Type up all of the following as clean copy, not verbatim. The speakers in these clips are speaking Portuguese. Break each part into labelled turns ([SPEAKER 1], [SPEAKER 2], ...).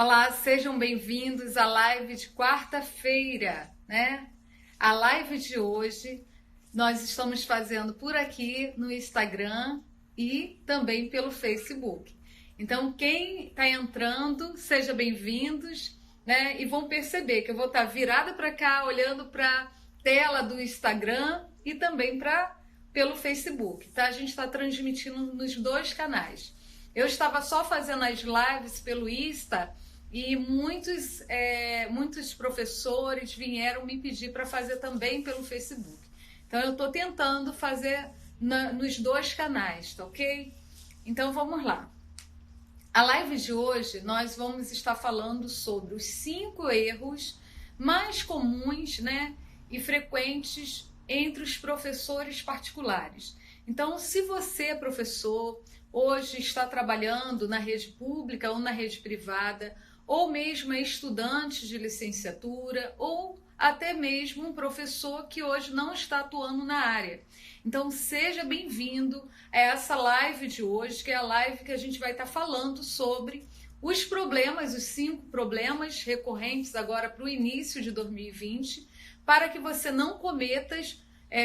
[SPEAKER 1] Olá, sejam bem-vindos à live de quarta-feira, né? A live de hoje nós estamos fazendo por aqui no Instagram e também pelo Facebook. Então, quem está entrando, seja bem-vindos, né? E vão perceber que eu vou estar virada para cá, olhando para a tela do Instagram e também pelo Facebook, tá? A gente está transmitindo nos dois canais. Eu estava só fazendo as lives pelo Insta e muitos professores vieram me pedir para fazer também pelo Facebook. Então eu estou tentando fazer nos dois canais, tá ok? Então vamos lá. A live de hoje nós vamos estar falando sobre os 5 erros mais comuns, né, e frequentes entre os professores particulares. Então, se você é professor, hoje está trabalhando na rede pública ou na rede privada, ou mesmo é estudante de licenciatura, ou até mesmo um professor que hoje não está atuando na área. Então, seja bem-vindo a essa live de hoje, que é a live que a gente vai estar falando sobre os problemas, os 5 problemas recorrentes agora para o início de 2020, para que você não cometa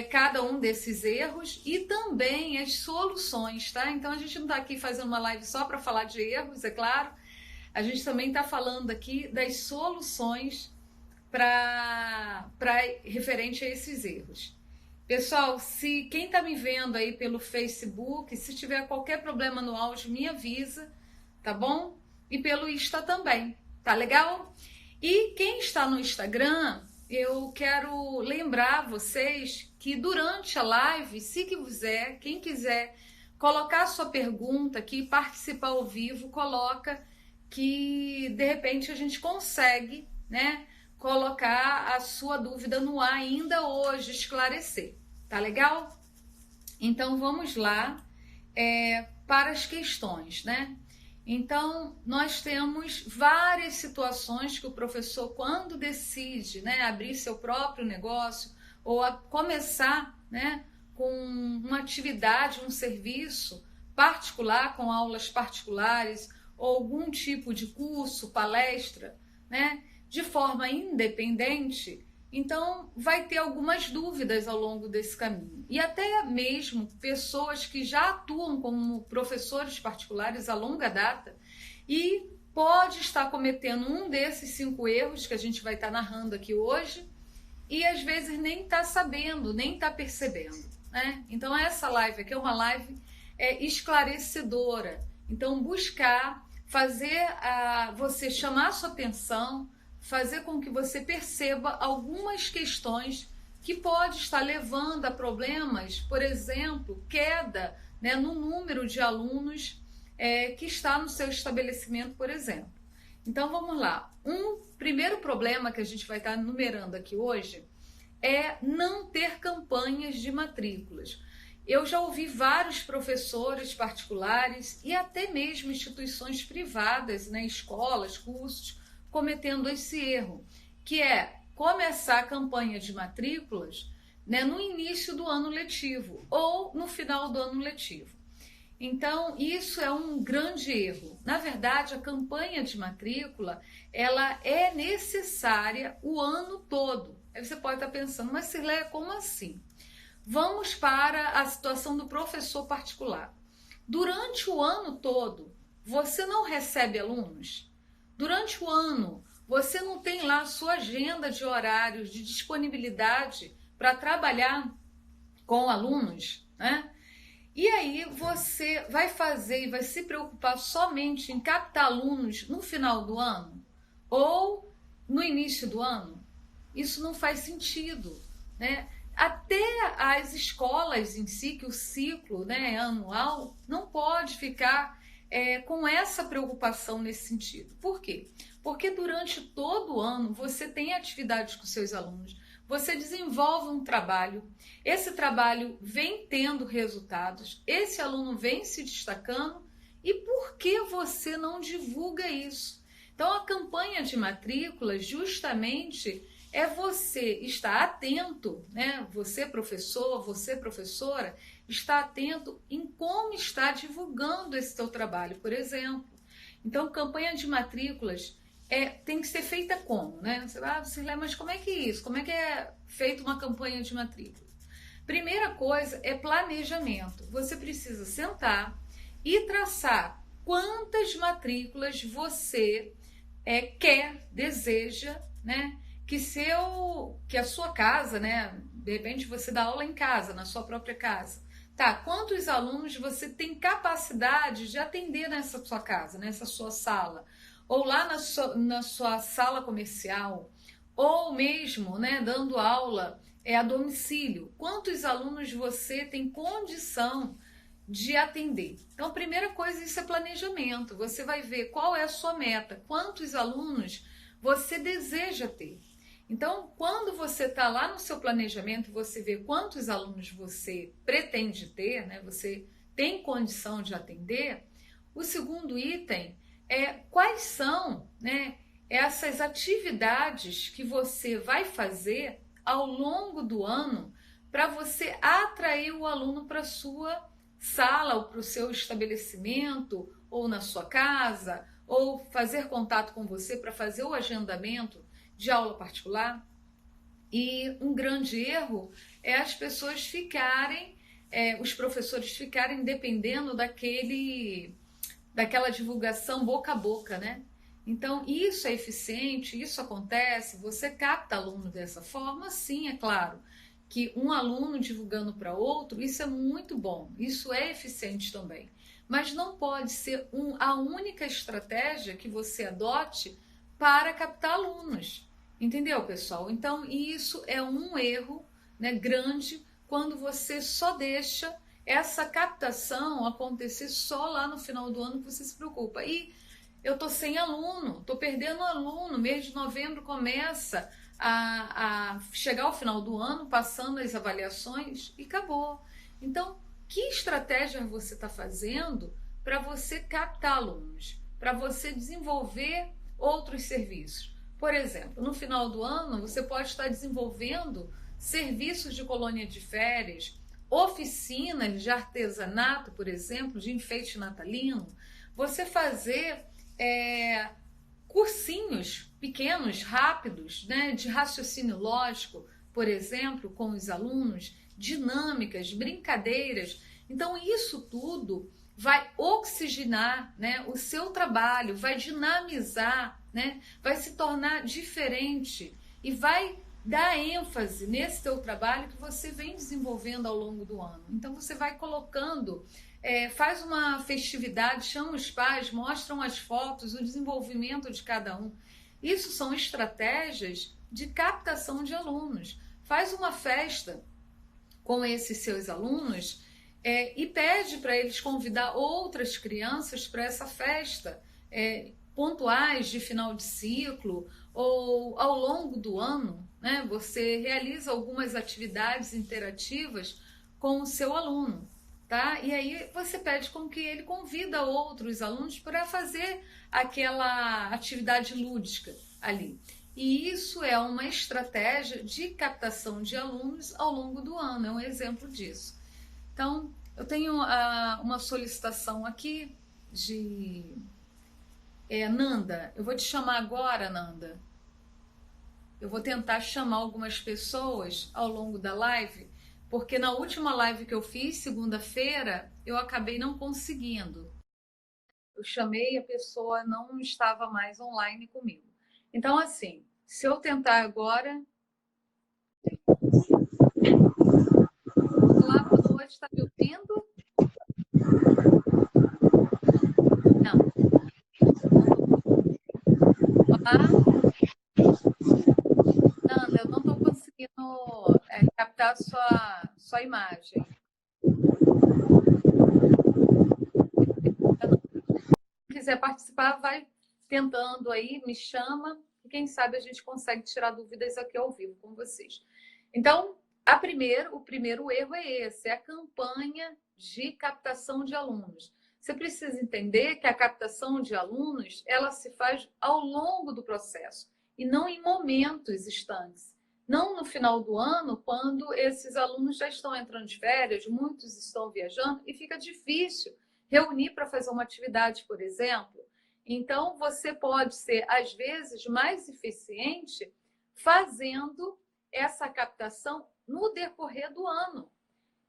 [SPEAKER 1] cada um desses erros e também as soluções, tá? Então, a gente não está aqui fazendo uma live só para falar de erros, é claro. A gente também está falando aqui das soluções para referente a esses erros. Pessoal, se quem está me vendo aí pelo Facebook, se tiver qualquer problema no áudio, me avisa, tá bom? E pelo Insta também, tá legal? E quem está no Instagram, eu quero lembrar vocês que durante a live, se quiser, quem quiser colocar sua pergunta aqui, participar ao vivo, coloca que de repente a gente consegue, né, colocar a sua dúvida no ar ainda hoje, esclarecer, tá legal? Então vamos lá para as questões, né? Então nós temos várias situações que o professor, quando decide, né, abrir seu próprio negócio ou começar, né, com uma atividade, um serviço particular, com aulas particulares, ou algum tipo de curso, palestra, né, de forma independente, então vai ter algumas dúvidas ao longo desse caminho. E até mesmo pessoas que já atuam como professores particulares a longa data e pode estar cometendo um desses 5 erros que a gente vai estar narrando aqui hoje e às vezes nem está sabendo, nem está percebendo, né? Então essa live aqui é uma live esclarecedora. Então buscar fazer você chamar a sua atenção, fazer com que você perceba algumas questões que pode estar levando a problemas, por exemplo, queda, né, no número de alunos que está no seu estabelecimento, por exemplo. Então vamos lá. Um primeiro problema que a gente vai estar numerando aqui hoje é não ter campanhas de matrículas. Eu já ouvi vários professores particulares e até mesmo instituições privadas, né, escolas, cursos, cometendo esse erro, que é começar a campanha de matrículas, né, no início do ano letivo ou no final do ano letivo. Então, isso é um grande erro. Na verdade, a campanha de matrícula, ela é necessária o ano todo. Aí você pode estar pensando, mas Cirleia, como assim? Vamos para a situação do professor particular. Durante o ano todo, você não recebe alunos? Durante o ano, você não tem lá a sua agenda de horários, de disponibilidade para trabalhar com alunos, né? E aí você vai fazer e vai se preocupar somente em captar alunos no final do ano ou no início do ano? Isso não faz sentido, né? Até as escolas em si, que o ciclo, né, anual, não pode ficar com essa preocupação nesse sentido. Por quê? Porque durante todo o ano você tem atividades com seus alunos, você desenvolve um trabalho, esse trabalho vem tendo resultados, esse aluno vem se destacando, e por que você não divulga isso? Então a campanha de matrícula justamente é você estar atento, né? Você professor, você professora, está atento em como está divulgando esse seu trabalho, por exemplo. Então, campanha de matrículas tem que ser feita como, né? Você mas como é que é isso? Como é que é feita uma campanha de matrícula? Primeira coisa é planejamento. Você precisa sentar e traçar quantas matrículas você quer, deseja, né? Que a sua casa, né? De repente você dá aula em casa, na sua própria casa. Tá, quantos alunos você tem capacidade de atender nessa sua casa, nessa sua sala? Ou lá na sua sala comercial? Ou mesmo, né, dando aula a domicílio? Quantos alunos você tem condição de atender? Então, a primeira coisa, isso é planejamento. Você vai ver qual é a sua meta, quantos alunos você deseja ter. Então, quando você está lá no seu planejamento, você vê quantos alunos você pretende ter, né? Você tem condição de atender. O segundo item é quais são, né, essas atividades que você vai fazer ao longo do ano para você atrair o aluno para a sua sala ou para o seu estabelecimento ou na sua casa, ou fazer contato com você para fazer o agendamento de aula particular. E um grande erro é as pessoas ficarem, os professores ficarem dependendo daquela divulgação boca a boca, né? Então, isso é eficiente, isso acontece, você capta aluno dessa forma, sim, é claro, que um aluno divulgando para outro, isso é muito bom, isso é eficiente também. Mas não pode ser a única estratégia que você adote para captar alunos. Entendeu, pessoal? Então, isso é um erro, né, grande quando você só deixa essa captação acontecer só lá no final do ano que você se preocupa. E eu tô sem aluno, tô perdendo aluno, mês de novembro começa a chegar ao final do ano, passando as avaliações e acabou. Então, que estratégia você está fazendo para você captar alunos, para você desenvolver outros serviços? Por exemplo, no final do ano, você pode estar desenvolvendo serviços de colônia de férias, oficinas de artesanato, por exemplo, de enfeite natalino, você fazer cursinhos pequenos, rápidos, né, de raciocínio lógico, por exemplo, com os alunos, dinâmicas, brincadeiras. Então, isso tudo vai oxigenar, né, o seu trabalho, vai dinamizar, né, vai se tornar diferente e vai dar ênfase nesse teu trabalho que você vem desenvolvendo ao longo do ano. Então, você vai colocando, faz uma festividade, chama os pais, mostram as fotos, o desenvolvimento de cada um. Isso são estratégias de captação de alunos. Faz uma festa com esses seus alunos e pede para eles convidar outras crianças para essa festa, pontuais de final de ciclo ou ao longo do ano, né? Você realiza algumas atividades interativas com o seu aluno, tá? E aí você pede com que ele convida outros alunos para fazer aquela atividade lúdica ali. E isso é uma estratégia de captação de alunos ao longo do ano, é um exemplo disso. Então, eu tenho uma solicitação aqui de Nanda. Eu vou te chamar agora, Nanda. Eu vou tentar chamar algumas pessoas ao longo da live, porque na última live que eu fiz, segunda-feira, eu acabei não conseguindo. Eu chamei, a pessoa não estava mais online comigo. Então, assim, se eu tentar agora... Olá, boa noite, está me ouvindo? Não. Olá? Nanda, eu não estou conseguindo captar sua imagem. Se quiser participar, vai tentando aí, me chama, e quem sabe a gente consegue tirar dúvidas aqui ao vivo com vocês. Então, o primeiro erro é esse, é a campanha de captação de alunos. Você precisa entender que a captação de alunos, ela se faz ao longo do processo e não em momentos estanques. Não no final do ano, quando esses alunos já estão entrando de férias, muitos estão viajando e fica difícil reunir para fazer uma atividade, por exemplo. Então, você pode ser, às vezes, mais eficiente fazendo essa captação no decorrer do ano.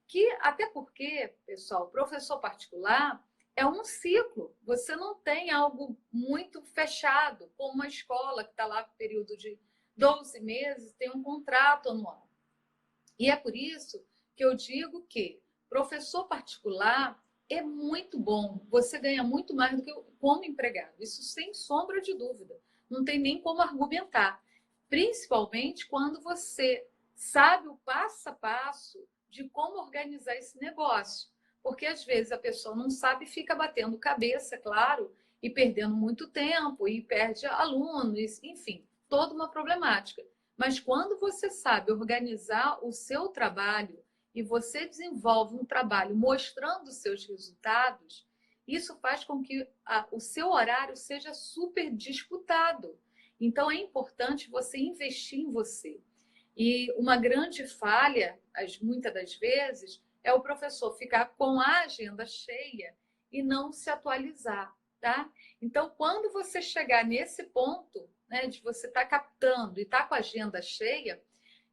[SPEAKER 1] Que, até porque, pessoal, professor particular é um ciclo. Você não tem algo muito fechado, como uma escola que está lá no período de 12 meses, tem um contrato anual. E é por isso que eu digo que professor particular é muito bom. Você ganha muito mais do que como empregado. Isso sem sombra de dúvida. Não tem nem como argumentar. Principalmente quando você sabe o passo a passo de como organizar esse negócio. Porque às vezes a pessoa não sabe e fica batendo cabeça, claro, e perdendo muito tempo, e perde alunos, enfim, toda uma problemática. Mas quando você sabe organizar o seu trabalho e você desenvolve um trabalho mostrando os seus resultados, isso faz com que o seu horário seja super disputado. Então, é importante você investir em você. E uma grande falha, muitas das vezes, é o professor ficar com a agenda cheia e não se atualizar, tá? Então, quando você chegar nesse ponto, né, de você estar captando e estar com a agenda cheia,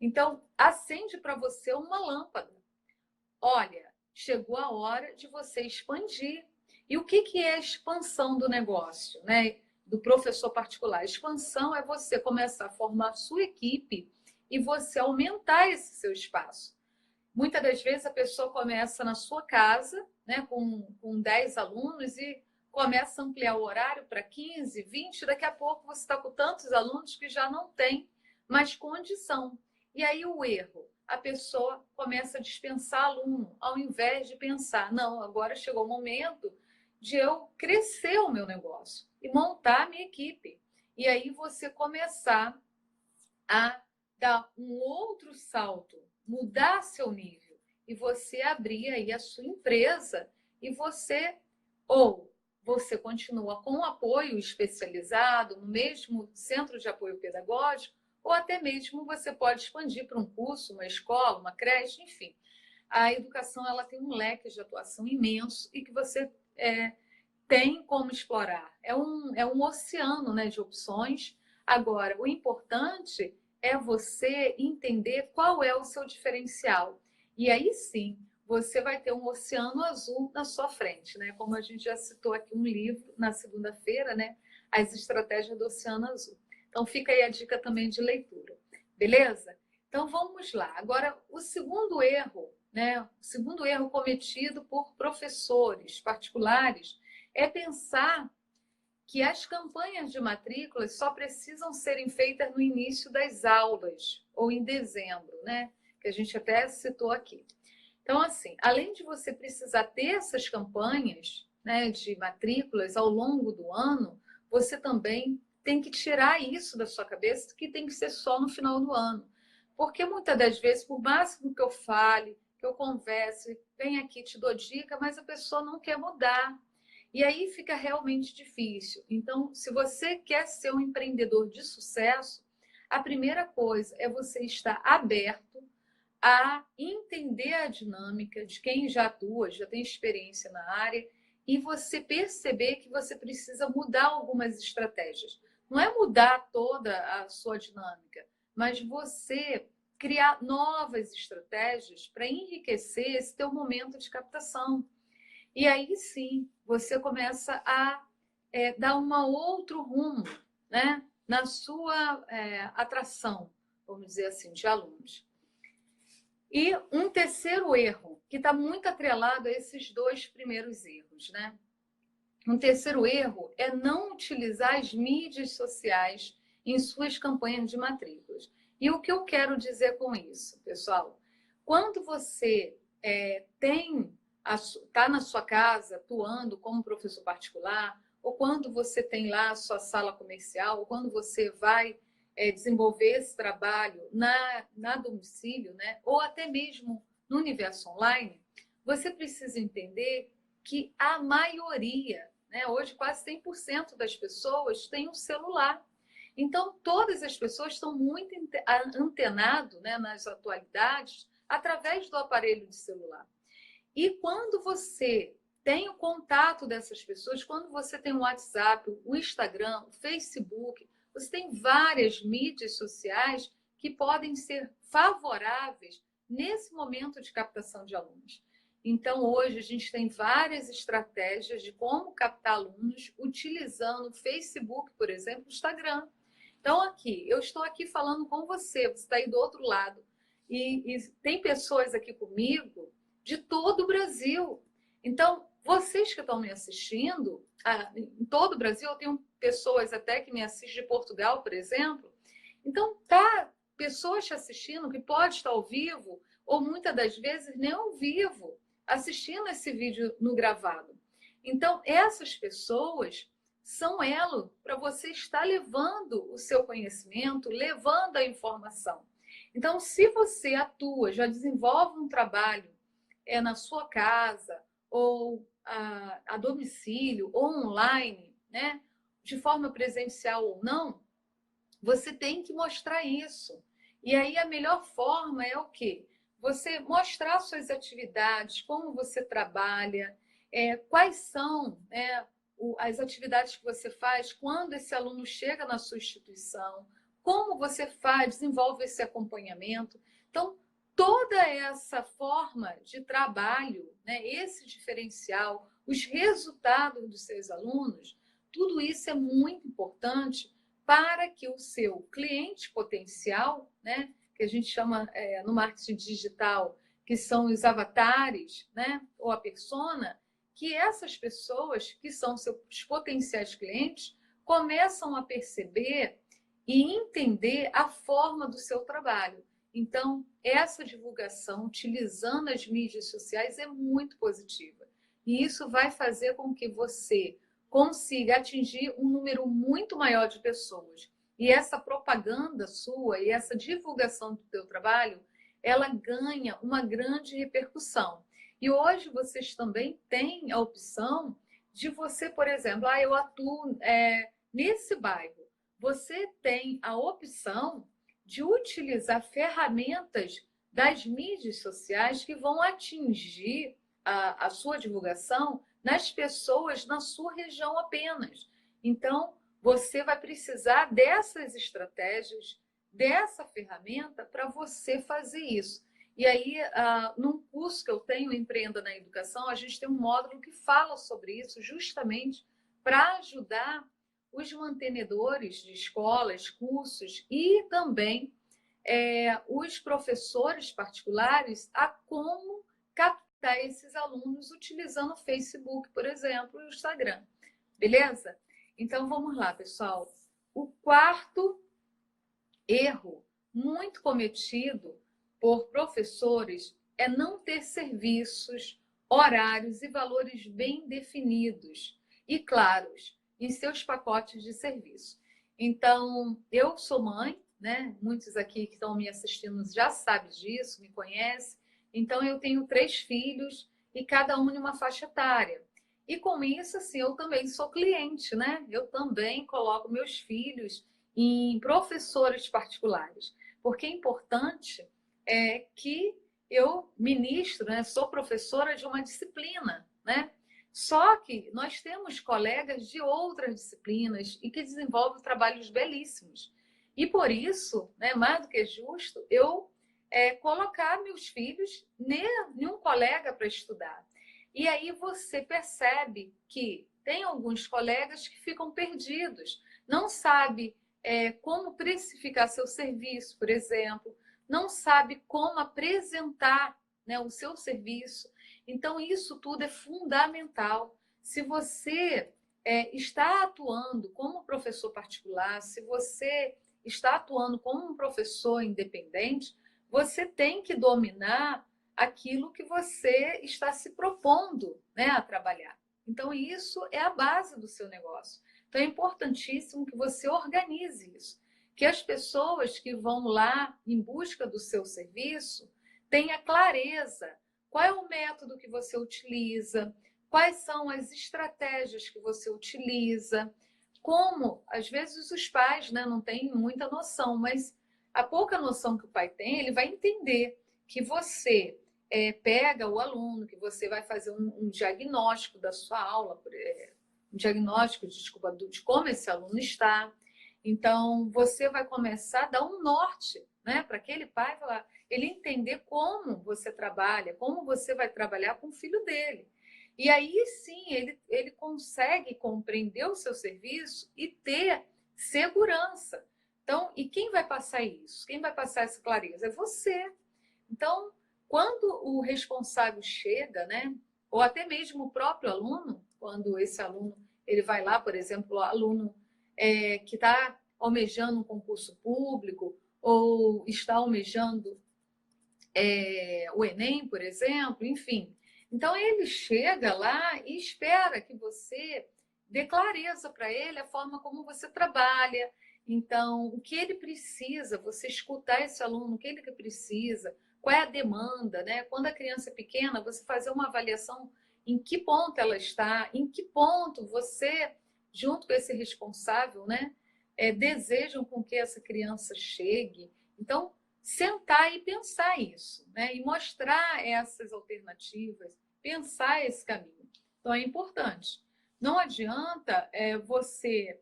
[SPEAKER 1] então acende para você uma lâmpada. Olha, chegou a hora de você expandir. E o que é a expansão do negócio, né? Do professor particular? A expansão é você começar a formar a sua equipe e você aumentar esse seu espaço. Muitas das vezes a pessoa começa na sua casa, né, com 10 alunos e começa a ampliar o horário para 15, 20, daqui a pouco você está com tantos alunos que já não tem mais condição. E aí o erro, a pessoa começa a dispensar aluno, ao invés de pensar, não, agora chegou o momento de eu crescer o meu negócio e montar a minha equipe. E aí você começar a dar um outro salto, mudar seu nível e você abrir aí a sua empresa e você continua com apoio especializado no mesmo centro de apoio pedagógico ou até mesmo você pode expandir para um curso, uma escola, uma creche, enfim. A educação ela tem um leque de atuação imenso e que você tem como explorar. É um oceano, né, de opções. Agora, o importante é você entender qual é o seu diferencial. E aí sim, você vai ter um oceano azul na sua frente, né? Como a gente já citou aqui um livro na segunda-feira, né? As estratégias do oceano azul. Então fica aí a dica também de leitura. Beleza? Então vamos lá. Agora, o segundo erro, né? O segundo erro cometido por professores particulares é pensar que as campanhas de matrículas só precisam serem feitas no início das aulas ou em dezembro, né? Que a gente até citou aqui. Então, assim, além de você precisar ter essas campanhas, né, de matrículas ao longo do ano, você também tem que tirar isso da sua cabeça, que tem que ser só no final do ano. Porque muitas das vezes, por máximo que eu fale, que eu converse, vem aqui, te dou dica, mas a pessoa não quer mudar. E aí fica realmente difícil. Então, se você quer ser um empreendedor de sucesso, a primeira coisa é você estar aberto a entender a dinâmica de quem já atua, já tem experiência na área, e você perceber que você precisa mudar algumas estratégias. Não é mudar toda a sua dinâmica, mas você criar novas estratégias para enriquecer esse teu momento de captação. E aí sim, você começa a dar um outro rumo, né, na sua atração, vamos dizer assim, de alunos. E um terceiro erro, que está muito atrelado a esses dois primeiros erros, né? Um terceiro erro é não utilizar as mídias sociais em suas campanhas de matrículas. E o que eu quero dizer com isso, pessoal? Quando você está na sua casa atuando como professor particular, ou quando você tem lá a sua sala comercial, ou quando você vai desenvolver esse trabalho na domicílio, né? Ou até mesmo no universo online, você precisa entender que a maioria, né, hoje quase 100% das pessoas têm um celular. Então, todas as pessoas estão muito antenadas, né, nas atualidades através do aparelho de celular. E quando você tem o contato dessas pessoas. Quando você tem o WhatsApp, o Instagram, o Facebook, você tem várias mídias sociais que podem ser favoráveis nesse momento de captação de alunos. Então, hoje, a gente tem várias estratégias de como captar alunos utilizando o Facebook, por exemplo, o Instagram. Então, aqui, eu estou aqui falando com você, você está aí do outro lado. E tem pessoas aqui comigo de todo o Brasil. Então, vocês que estão me assistindo, em todo o Brasil, eu tenho pessoas até que me assistem de Portugal, por exemplo. Então, tá pessoas te assistindo que pode estar ao vivo, ou muitas das vezes nem ao vivo, assistindo esse vídeo no gravado. Então, essas pessoas são elo para você estar levando o seu conhecimento, levando a informação. Então, se você atua, já desenvolve um trabalho na sua casa, ou a domicílio, ou online, né, de forma presencial ou não, você tem que mostrar isso. E aí a melhor forma é o quê? Você mostrar suas atividades, como você trabalha, quais são as atividades que você faz quando esse aluno chega na sua instituição, como você faz, desenvolve esse acompanhamento. Então, toda essa forma de trabalho, né, esse diferencial, os resultados dos seus alunos, tudo isso é muito importante para que o seu cliente potencial, né, que a gente chama no marketing digital, que são os avatares, né, ou a persona, que essas pessoas que são seus potenciais clientes começam a perceber e entender a forma do seu trabalho. Então, essa divulgação, utilizando as mídias sociais, é muito positiva. E isso vai fazer com que você consiga atingir um número muito maior de pessoas. E essa propaganda sua e essa divulgação do teu trabalho, ela ganha uma grande repercussão. E hoje vocês também têm a opção de você, por exemplo, eu atuo nesse bairro. Você tem a opção de utilizar ferramentas das mídias sociais que vão atingir a sua divulgação nas pessoas na sua região apenas. Então, você vai precisar dessas estratégias, dessa ferramenta para você fazer isso. E aí, num curso que eu tenho, Empreenda na Educação, a gente tem um módulo que fala sobre isso, justamente para ajudar os mantenedores de escolas, cursos e também os professores particulares a como captar esses alunos utilizando o Facebook, por exemplo, e o Instagram. Beleza? Então, vamos lá, pessoal. O quarto erro muito cometido por professores é não ter serviços, horários e valores bem definidos e claros em seus pacotes de serviço. Então, eu sou mãe, né? Muitos aqui que estão me assistindo já sabem disso, me conhecem. Então, eu tenho 3 filhos e cada um em uma faixa etária. E com isso, assim, eu também sou cliente, né? Eu também coloco meus filhos em professores particulares, porque é importante que eu ministro, né? Sou professora de uma disciplina, né? Só que nós temos colegas de outras disciplinas e que desenvolvem trabalhos belíssimos. E por isso, né, mais do que justo, eu colocar meus filhos em um colega para estudar. E aí você percebe que tem alguns colegas que ficam perdidos, não sabe como precificar seu serviço, por exemplo, não sabe como apresentar, né, o seu serviço. Então, isso tudo é fundamental. Se você está atuando como professor particular, se você está atuando como um professor independente, você tem que dominar aquilo que você está se propondo, né, a trabalhar. Então, isso é a base do seu negócio. Então, é importantíssimo que você organize isso, que as pessoas que vão lá em busca do seu serviço tenham clareza qual é o método que você utiliza, quais são as estratégias que você utiliza, como, às vezes, os pais, né, não têm muita noção, mas a pouca noção que o pai tem, ele vai entender que você pega o aluno, que você vai fazer um diagnóstico da sua aula, um diagnóstico, desculpa, de como esse aluno está. Então, você vai começar a dar um norte, né, para aquele pai falar, ele entender como você trabalha, como você vai trabalhar com o filho dele. E aí sim, ele consegue compreender o seu serviço e ter segurança. Então, e quem vai passar isso? Quem vai passar essa clareza? É você. Então, quando o responsável chega, né, ou até mesmo o próprio aluno, quando esse aluno ele vai lá, por exemplo, o aluno que está almejando um concurso público ou está almejando o Enem, por exemplo, enfim. Então, ele chega lá e espera que você dê clareza para ele a forma como você trabalha. Então, o que ele precisa, você escutar esse aluno, o que ele precisa, qual é a demanda, né? Quando a criança é pequena, você fazer uma avaliação em que ponto ela está, em que ponto você, junto com esse responsável, né, desejam com que essa criança chegue. Então, sentar e pensar isso, né? E mostrar essas alternativas, pensar esse caminho. Então, é importante. Não adianta você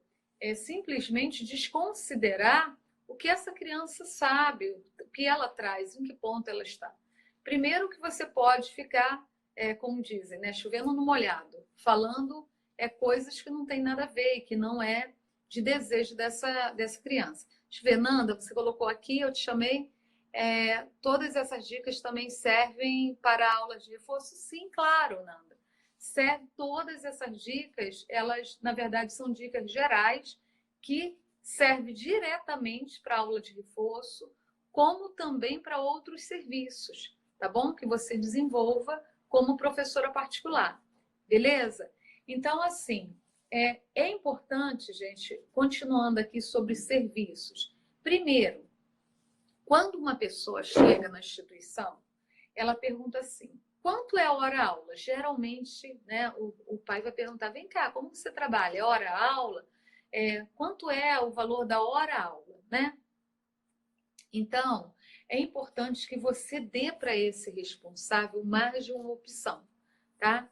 [SPEAKER 1] simplesmente desconsiderar o que essa criança sabe, o que ela traz, em que ponto ela está. Primeiro que você pode ficar, como dizem, né, chovendo no molhado, falando coisas que não tem nada a ver, que não é de desejo dessa criança. Nanda, você colocou aqui, eu te chamei. Todas essas dicas também servem para aulas de reforço? Sim, claro, Nanda. Todas essas dicas, elas, na verdade, são dicas gerais que servem diretamente para a aula de reforço, como também para outros serviços, tá bom? Que você desenvolva como professora particular, beleza? Então, assim, é importante, gente, continuando aqui sobre serviços. Primeiro, quando uma pessoa chega na instituição, ela pergunta assim, quanto é a hora-aula? Geralmente, né, o pai vai perguntar, vem cá, como você trabalha? É hora-aula? Quanto é o valor da hora-aula, né? Então, é importante que você dê para esse responsável mais de uma opção, tá?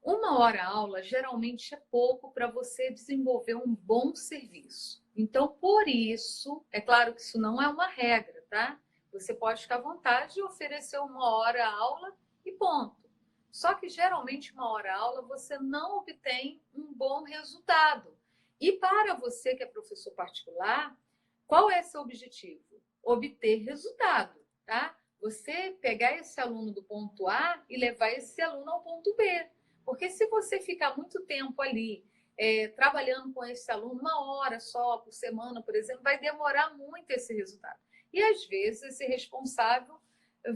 [SPEAKER 1] Uma hora-aula geralmente é pouco para você desenvolver um bom serviço. Então, por isso, é claro que isso não é uma regra, tá? Você pode ficar à vontade de oferecer uma hora-aula e ponto. Só que geralmente uma hora-aula você não obtém um bom resultado. E para você que é professor particular, qual é seu objetivo? Obter resultado, tá? Você pegar esse aluno do ponto A e levar esse aluno ao ponto B. Porque se você ficar muito tempo ali trabalhando com esse aluno, uma hora só por semana, por exemplo, vai demorar muito esse resultado. E às vezes esse responsável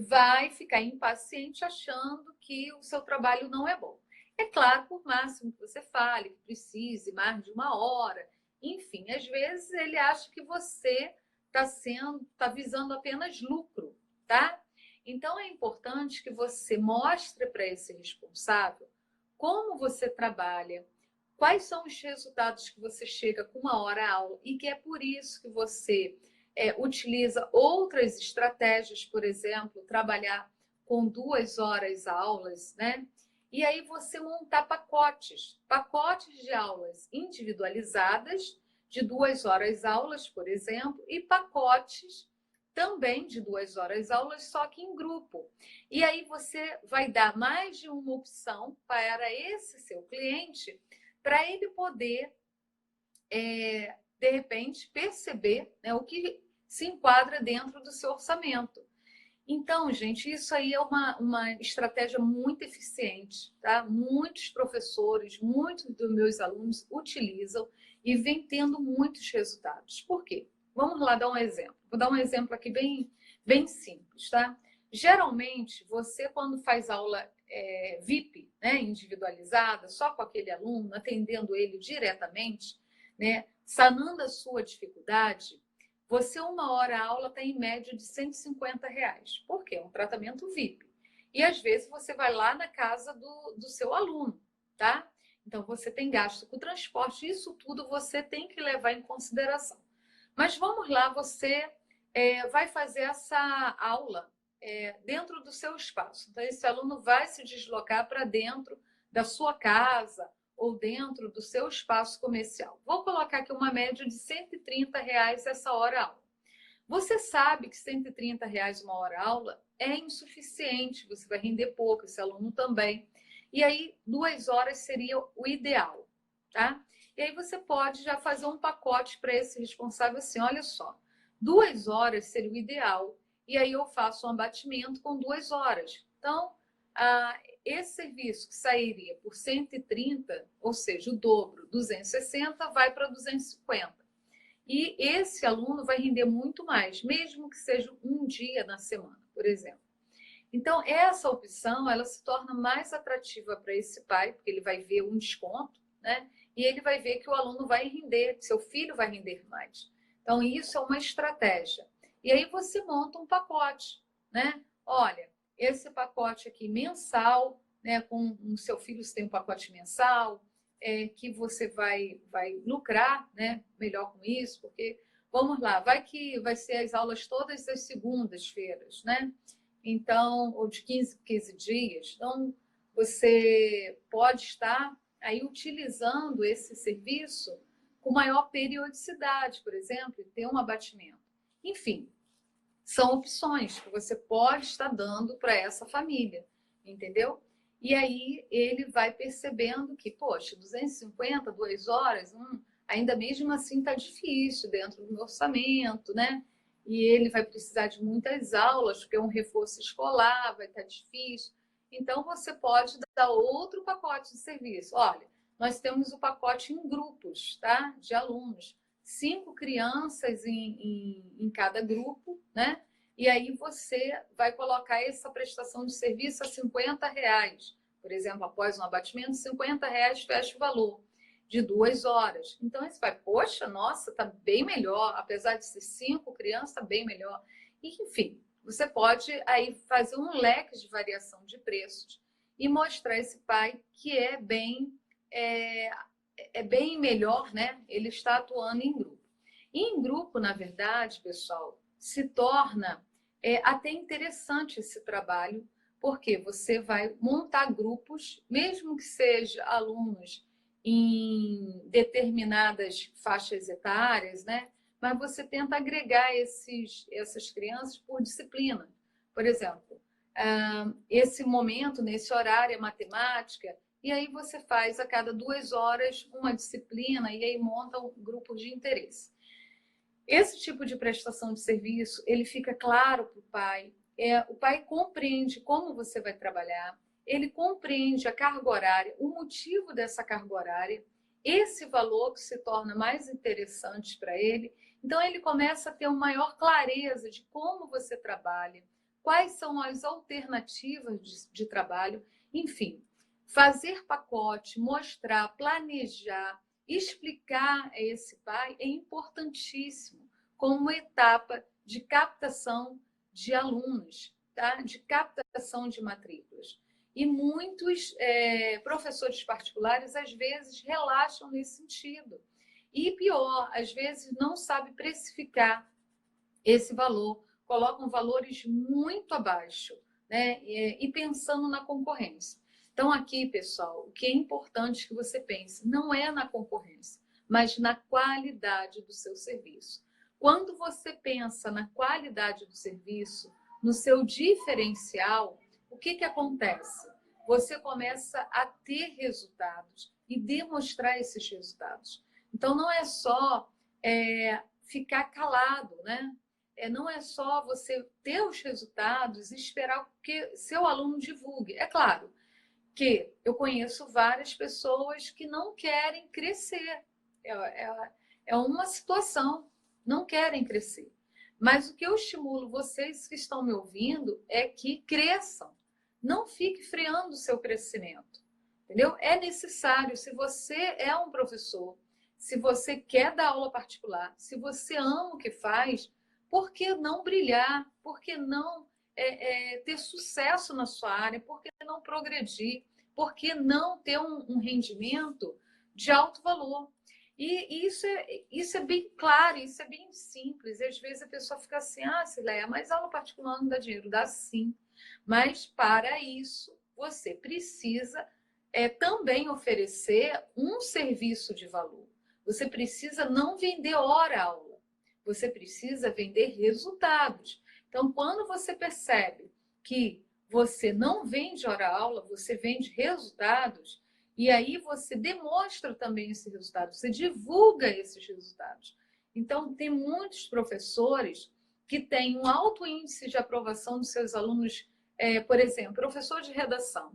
[SPEAKER 1] vai ficar impaciente achando que o seu trabalho não é bom. É claro, por máximo que você fale, que precise mais de uma hora, enfim, às vezes ele acha que você está visando apenas lucro, tá? Então é importante que você mostre para esse responsável como você trabalha, quais são os resultados que você chega com uma hora-aula e que é por isso que você utiliza outras estratégias, por exemplo, trabalhar com 2 horas aulas, né? E aí você montar pacotes de aulas individualizadas, de 2 horas aulas, por exemplo, e pacotes também de 2 horas aulas, só que em grupo. E aí você vai dar mais de uma opção para esse seu cliente, para ele poder, de repente, perceber, né, o que se enquadra dentro do seu orçamento. Então, gente, isso aí é uma estratégia muito eficiente, tá? Muitos professores, muitos dos meus alunos utilizam e vem tendo muitos resultados. Por quê? Vamos lá dar um exemplo. Vou dar um exemplo aqui bem simples, tá? Geralmente, você quando faz aula VIP, né, individualizada, só com aquele aluno, atendendo ele diretamente, né, sanando a sua dificuldade, você, uma hora aula, tem em média de R$ 150. Por quê? É um tratamento VIP. E às vezes você vai lá na casa do seu aluno, tá? Então você tem gasto com transporte, isso tudo você tem que levar em consideração. Mas vamos lá, você vai fazer essa aula dentro do seu espaço. Então, esse aluno vai se deslocar para dentro da sua casa ou dentro do seu espaço comercial. Vou colocar aqui uma média de R$ 130 essa hora-aula. Você sabe que R$ 130 uma hora-aula é insuficiente, você vai render pouco, esse aluno também. E aí, 2 horas seria o ideal, tá? E aí você pode já fazer um pacote para esse responsável assim, olha só, 2 horas seria o ideal, e aí eu faço um abatimento com 2 horas. Então, esse serviço que sairia por 130, ou seja, o dobro, 260, vai para 250. E esse aluno vai render muito mais, mesmo que seja um dia na semana, por exemplo. Então, essa opção, ela se torna mais atrativa para esse pai, porque ele vai ver um desconto, né? E ele vai ver que o aluno vai render, seu filho vai render mais. Então, isso é uma estratégia. E aí você monta um pacote, né? Olha, esse pacote aqui mensal, né? Com o seu filho você tem um pacote mensal, que você vai lucrar, né? Melhor com isso, porque, vamos lá, vai que vai ser as aulas todas as segundas-feiras, né? Então, ou de 15 dias. Então, você pode estar aí utilizando esse serviço com maior periodicidade, por exemplo, e ter um abatimento. Enfim, são opções que você pode estar dando para essa família, entendeu? E aí ele vai percebendo que, poxa, 250, 2 horas, ainda mesmo assim está difícil dentro do meu orçamento, né? E ele vai precisar de muitas aulas, porque é um reforço escolar, vai estar difícil. Então, você pode dar outro pacote de serviço. Olha, nós temos o pacote em grupos, tá? De alunos. 5 crianças em cada grupo, né? E aí você vai colocar essa prestação de serviço a R$ 50. Por exemplo, após um abatimento, R$ 50 fecha o valor de 2 horas. Então, você vai, poxa, nossa, está bem melhor, apesar de ser 5 crianças, está bem melhor. E, enfim, você pode aí fazer um leque de variação de preços e mostrar esse pai que é bem melhor, né? Ele está atuando em grupo. E em grupo, na verdade, pessoal, se torna até interessante esse trabalho, porque você vai montar grupos, mesmo que seja alunos em determinadas faixas etárias, né? Mas você tenta agregar essas crianças por disciplina. Por exemplo, esse momento, nesse horário, é matemática, e aí você faz a cada 2 horas uma disciplina e aí monta um grupo de interesse. Esse tipo de prestação de serviço, ele fica claro para o pai. O pai compreende como você vai trabalhar, ele compreende a carga horária, o motivo dessa carga horária, esse valor que se torna mais interessante para ele. Então, ele começa a ter uma maior clareza de como você trabalha, quais são as alternativas de trabalho, enfim. Fazer pacote, mostrar, planejar, explicar a esse pai é importantíssimo como uma etapa de captação de alunos, tá? De captação de matrículas. E muitos professores particulares, às vezes, relaxam nesse sentido. E pior, às vezes, não sabe precificar esse valor, colocam valores muito abaixo, né? E pensando na concorrência. Então, aqui, pessoal, o que é importante que você pense não é na concorrência, mas na qualidade do seu serviço. Quando você pensa na qualidade do serviço, no seu diferencial, o que acontece? Você começa a ter resultados e demonstrar esses resultados. Então, não é só ficar calado, né? Não é só você ter os resultados e esperar que seu aluno divulgue. É claro que eu conheço várias pessoas que não querem crescer. É uma situação, não querem crescer. Mas o que eu estimulo vocês que estão me ouvindo é que cresçam. Não fique freando o seu crescimento. Entendeu? É necessário, se você é um professor, se você quer dar aula particular, se você ama o que faz, por que não brilhar? Por que não ter sucesso na sua área? Por que não progredir? Por que não ter um rendimento de alto valor? E isso é bem claro, isso é bem simples. E às vezes a pessoa fica assim, Cileia, mas aula particular não dá dinheiro. Dá sim. Mas para isso, você precisa também oferecer um serviço de valor. Você precisa não vender hora-aula. Você precisa vender resultados. Então, quando você percebe que você não vende hora-aula, você vende resultados, e aí você demonstra também esse resultado, você divulga esses resultados. Então, tem muitos professores que têm um alto índice de aprovação dos seus alunos, por exemplo, professor de redação.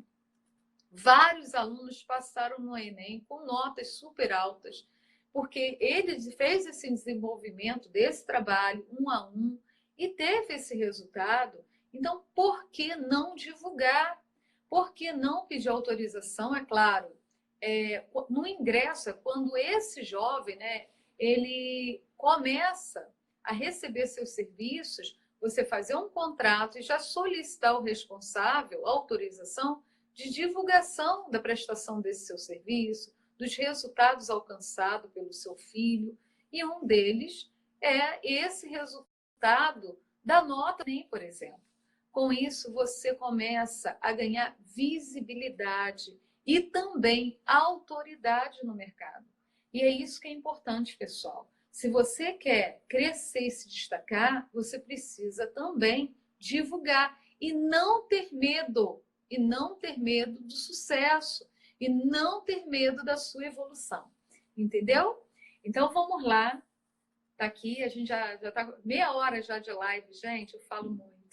[SPEAKER 1] Vários alunos passaram no Enem com notas super altas, porque ele fez esse desenvolvimento desse trabalho um a um e teve esse resultado. Então, por que não divulgar? Por que não pedir autorização? É claro, no ingresso, quando esse jovem, né, ele começa a receber seus serviços, você fazer um contrato e já solicitar ao responsável a autorização de divulgação da prestação desse seu serviço, dos resultados alcançados pelo seu filho, e um deles é esse resultado da nota ENEM, por exemplo. Com isso, você começa a ganhar visibilidade e também autoridade no mercado. E é isso que é importante, pessoal. Se você quer crescer e se destacar, você precisa também divulgar e não ter medo do sucesso e não ter medo da sua evolução. Entendeu? Então vamos lá. Tá aqui, a gente já tá meia hora já de live, gente, eu falo muito.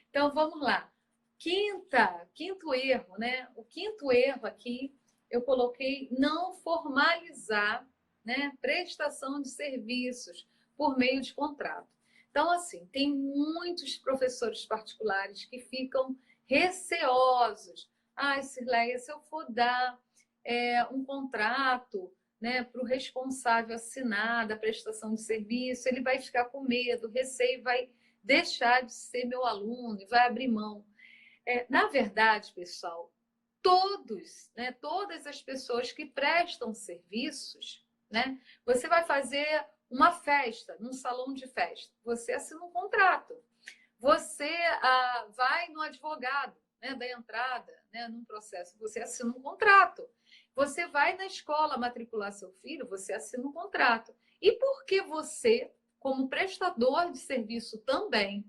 [SPEAKER 1] Então vamos lá. Quinto erro, né? O quinto erro aqui eu coloquei não formalizar, né, prestação de serviços por meio de contrato. Então, assim, tem muitos professores particulares que ficam receosos. Cileia, se eu for dar um contrato, né, para o responsável assinar da prestação de serviço, ele vai ficar com medo, receio, vai deixar de ser meu aluno e vai abrir mão. Na verdade, pessoal, todas as pessoas que prestam serviços, né, você vai fazer uma festa, num salão de festa, você assina um contrato. Você vai no advogado, né, da entrada, né, num processo, você assina um contrato. Você vai na escola matricular seu filho, você assina um contrato. E por que você, como prestador de serviço também,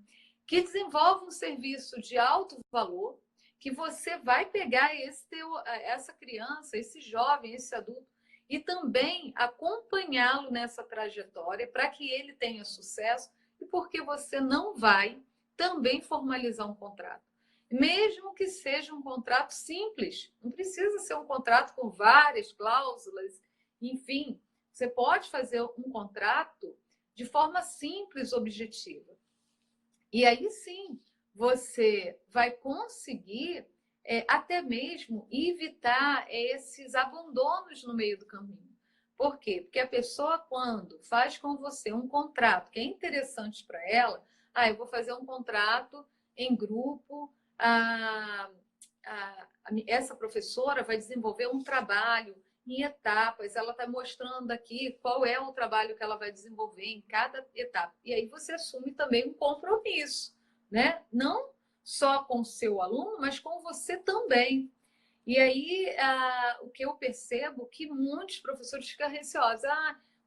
[SPEAKER 1] que desenvolve um serviço de alto valor, que você vai pegar essa criança, esse jovem, esse adulto, e também acompanhá-lo nessa trajetória para que ele tenha sucesso, e porque você não vai também formalizar um contrato. Mesmo que seja um contrato simples, não precisa ser um contrato com várias cláusulas, enfim, você pode fazer um contrato de forma simples, objetiva. E aí sim, você vai conseguir até mesmo evitar esses abandonos no meio do caminho. Por quê? Porque a pessoa, quando faz com você um contrato que é interessante para ela, eu vou fazer um contrato em grupo, essa professora vai desenvolver um trabalho em etapas, ela está mostrando aqui qual é o trabalho que ela vai desenvolver em cada etapa. E aí você assume também um compromisso, né? Não só com o seu aluno, mas com você também. E aí, o que eu percebo que muitos professores ficam receosos.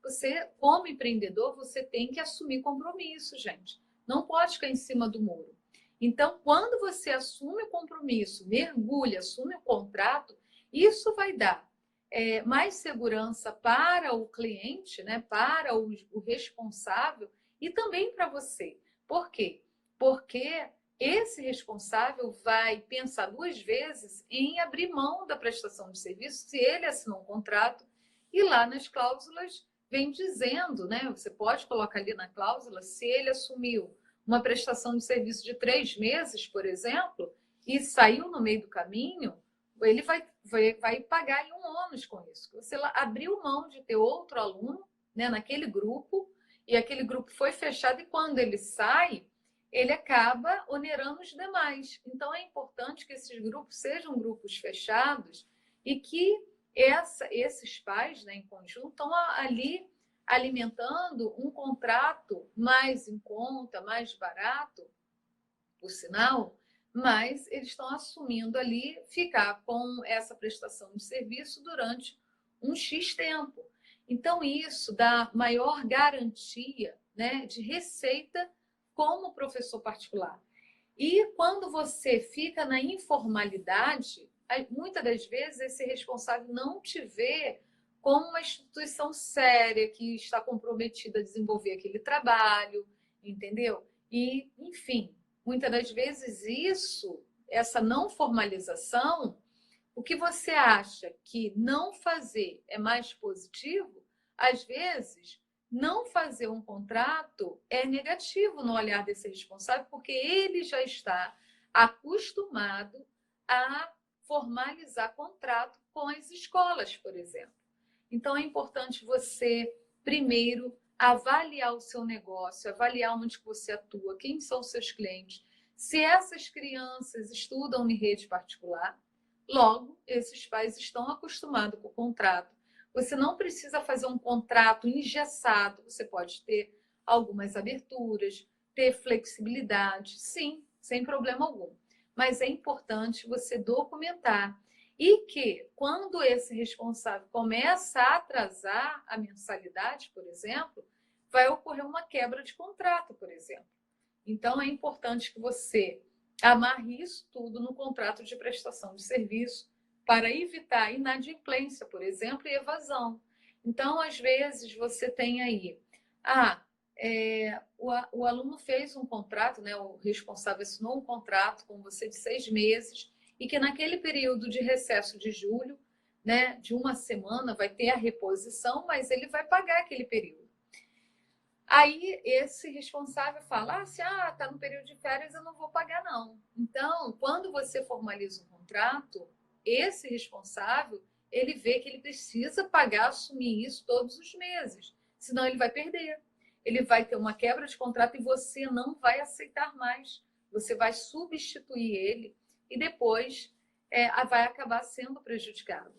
[SPEAKER 1] Você, como empreendedor, você tem que assumir compromisso, gente. Não pode ficar em cima do muro. Então, quando você assume o compromisso, mergulha, assume o contrato, isso vai dar mais segurança para o cliente, né, para o responsável e também para você. Por quê? Porque esse responsável vai pensar duas vezes em abrir mão da prestação de serviço se ele assinou um contrato e lá nas cláusulas vem dizendo, né? Você pode colocar ali na cláusula, se ele assumiu uma prestação de serviço de 3 meses, por exemplo, e saiu no meio do caminho, ele vai pagar em um ônus com isso. Você abriu mão de ter outro aluno, né, naquele grupo, e aquele grupo foi fechado, e quando ele sai, ele acaba onerando os demais. Então, é importante que esses grupos sejam grupos fechados e que esses pais, né, em conjunto, estão ali alimentando um contrato mais em conta, mais barato, por sinal, mas eles estão assumindo ali ficar com essa prestação de serviço durante um X tempo. Então, isso dá maior garantia, né, de receita como professor particular. E quando você fica na informalidade, muitas das vezes esse responsável não te vê como uma instituição séria que está comprometida a desenvolver aquele trabalho, entendeu? E, enfim, muitas das vezes essa não formalização, o que você acha que não fazer é mais positivo, às vezes não fazer um contrato é negativo no olhar desse responsável, porque ele já está acostumado a formalizar contrato com as escolas, por exemplo. Então, é importante você, primeiro, avaliar o seu negócio, avaliar onde você atua, quem são os seus clientes. Se essas crianças estudam em rede particular, logo, esses pais estão acostumados com o contrato. Você não precisa fazer um contrato engessado, você pode ter algumas aberturas, ter flexibilidade, sim, sem problema algum. Mas é importante você documentar e que, quando esse responsável começa a atrasar a mensalidade, por exemplo, vai ocorrer uma quebra de contrato, por exemplo. Então, é importante que você amarre isso tudo no contrato de prestação de serviço para evitar inadimplência, por exemplo, e evasão. Então, às vezes, você tem aí, o aluno fez um contrato, né, o responsável assinou um contrato com você de 6 meses, e que naquele período de recesso de julho, né, de uma semana, vai ter a reposição, mas ele vai pagar aquele período. Aí esse responsável fala, tá no período de férias, eu não vou pagar não. Então, quando você formaliza um contrato, esse responsável, ele vê que ele precisa pagar, assumir isso todos os meses, senão ele vai perder. Ele vai ter uma quebra de contrato e você não vai aceitar mais. Você vai substituir ele e depois vai acabar sendo prejudicado.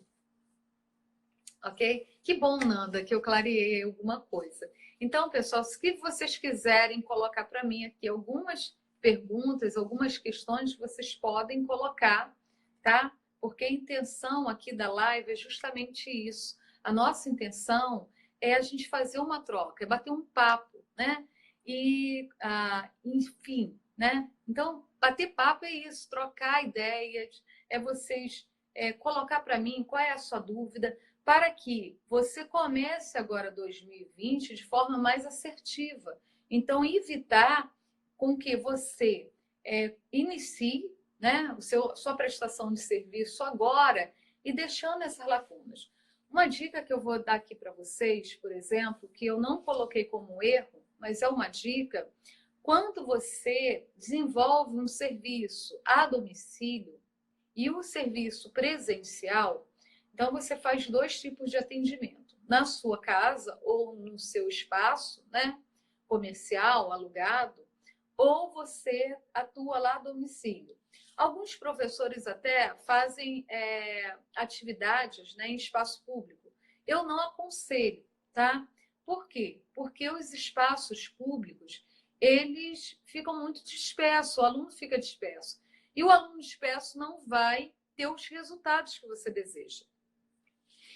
[SPEAKER 1] Ok? Que bom, Nanda, que eu clareei alguma coisa. Então, pessoal, se vocês quiserem colocar para mim aqui algumas perguntas, algumas questões, vocês podem colocar, tá? Porque a intenção aqui da live é justamente isso. A nossa intenção é a gente fazer uma troca, é bater um papo, né? E, enfim, né? Então, bater papo é isso, trocar ideias, é vocês colocar para mim qual é a sua dúvida, para que você comece agora 2020 de forma mais assertiva. Então, evitar com que você inicie, né, sua prestação de serviço agora e deixando essas lacunas. Uma dica que eu vou dar aqui para vocês, por exemplo, que eu não coloquei como erro, mas é uma dica, quando você desenvolve um serviço a domicílio e o serviço presencial, então, você faz 2 tipos de atendimento. Na sua casa ou no seu espaço, né, comercial, alugado, ou você atua lá a domicílio. Alguns professores até fazem atividades, né, em espaço público. Eu não aconselho, tá? Por quê? Porque os espaços públicos, eles ficam muito dispersos, o aluno fica disperso. E o aluno disperso não vai ter os resultados que você deseja.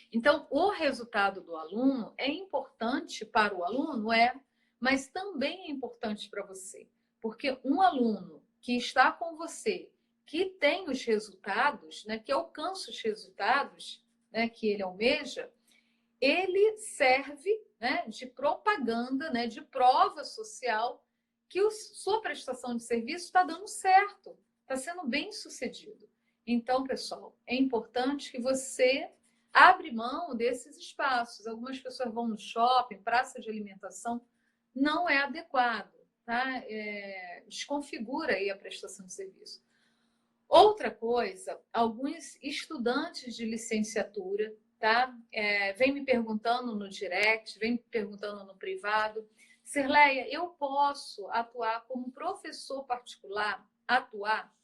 [SPEAKER 1] Então, o resultado do aluno é importante para o aluno, mas também é importante para você. Porque um aluno que está com você, que tem os resultados, né, que alcança os resultados, né, que ele almeja, ele serve, né, de propaganda, né, de prova social que sua prestação de serviço está dando certo, está sendo bem sucedido. Então, pessoal, é importante que você abre mão desses espaços. Algumas pessoas vão no shopping, praça de alimentação, não é adequado, tá? Desconfigura aí a prestação de serviço. Outra coisa, alguns estudantes de licenciatura, tá? Vem me perguntando no direct, vem me perguntando no privado, Cirleia, eu posso atuar como professor particular? Atuar?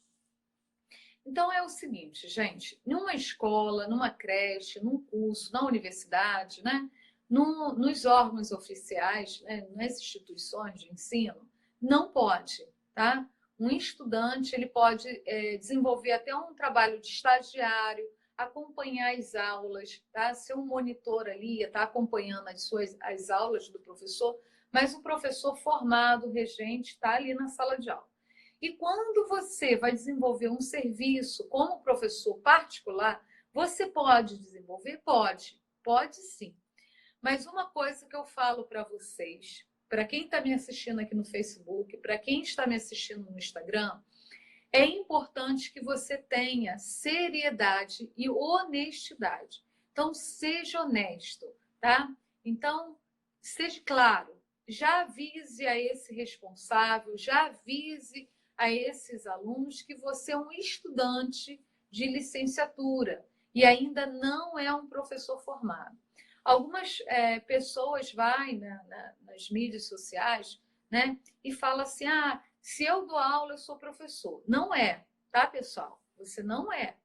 [SPEAKER 1] Então é o seguinte, gente, numa escola, numa creche, num curso, na universidade, né? Nos órgãos oficiais, né? Nas instituições de ensino, não pode, tá? Um estudante ele pode desenvolver até um trabalho de estagiário, acompanhar as aulas, tá? Ser um monitor ali, tá acompanhando as aulas do professor, mas o professor formado, o regente, está ali na sala de aula. E quando você vai desenvolver um serviço como professor particular, você pode desenvolver? Pode sim. Mas uma coisa que eu falo para vocês, para quem está me assistindo aqui no Facebook, para quem está me assistindo no Instagram, é importante que você tenha seriedade e honestidade. Então, seja honesto, tá? Então, seja claro, já avise a esse responsável, já avise a esses alunos que você é um estudante de licenciatura e ainda não é um professor formado. Algumas pessoas vão nas mídias sociais, né, e falam assim: ah, se eu dou aula, eu sou professor. Não é, tá, pessoal? Você não é.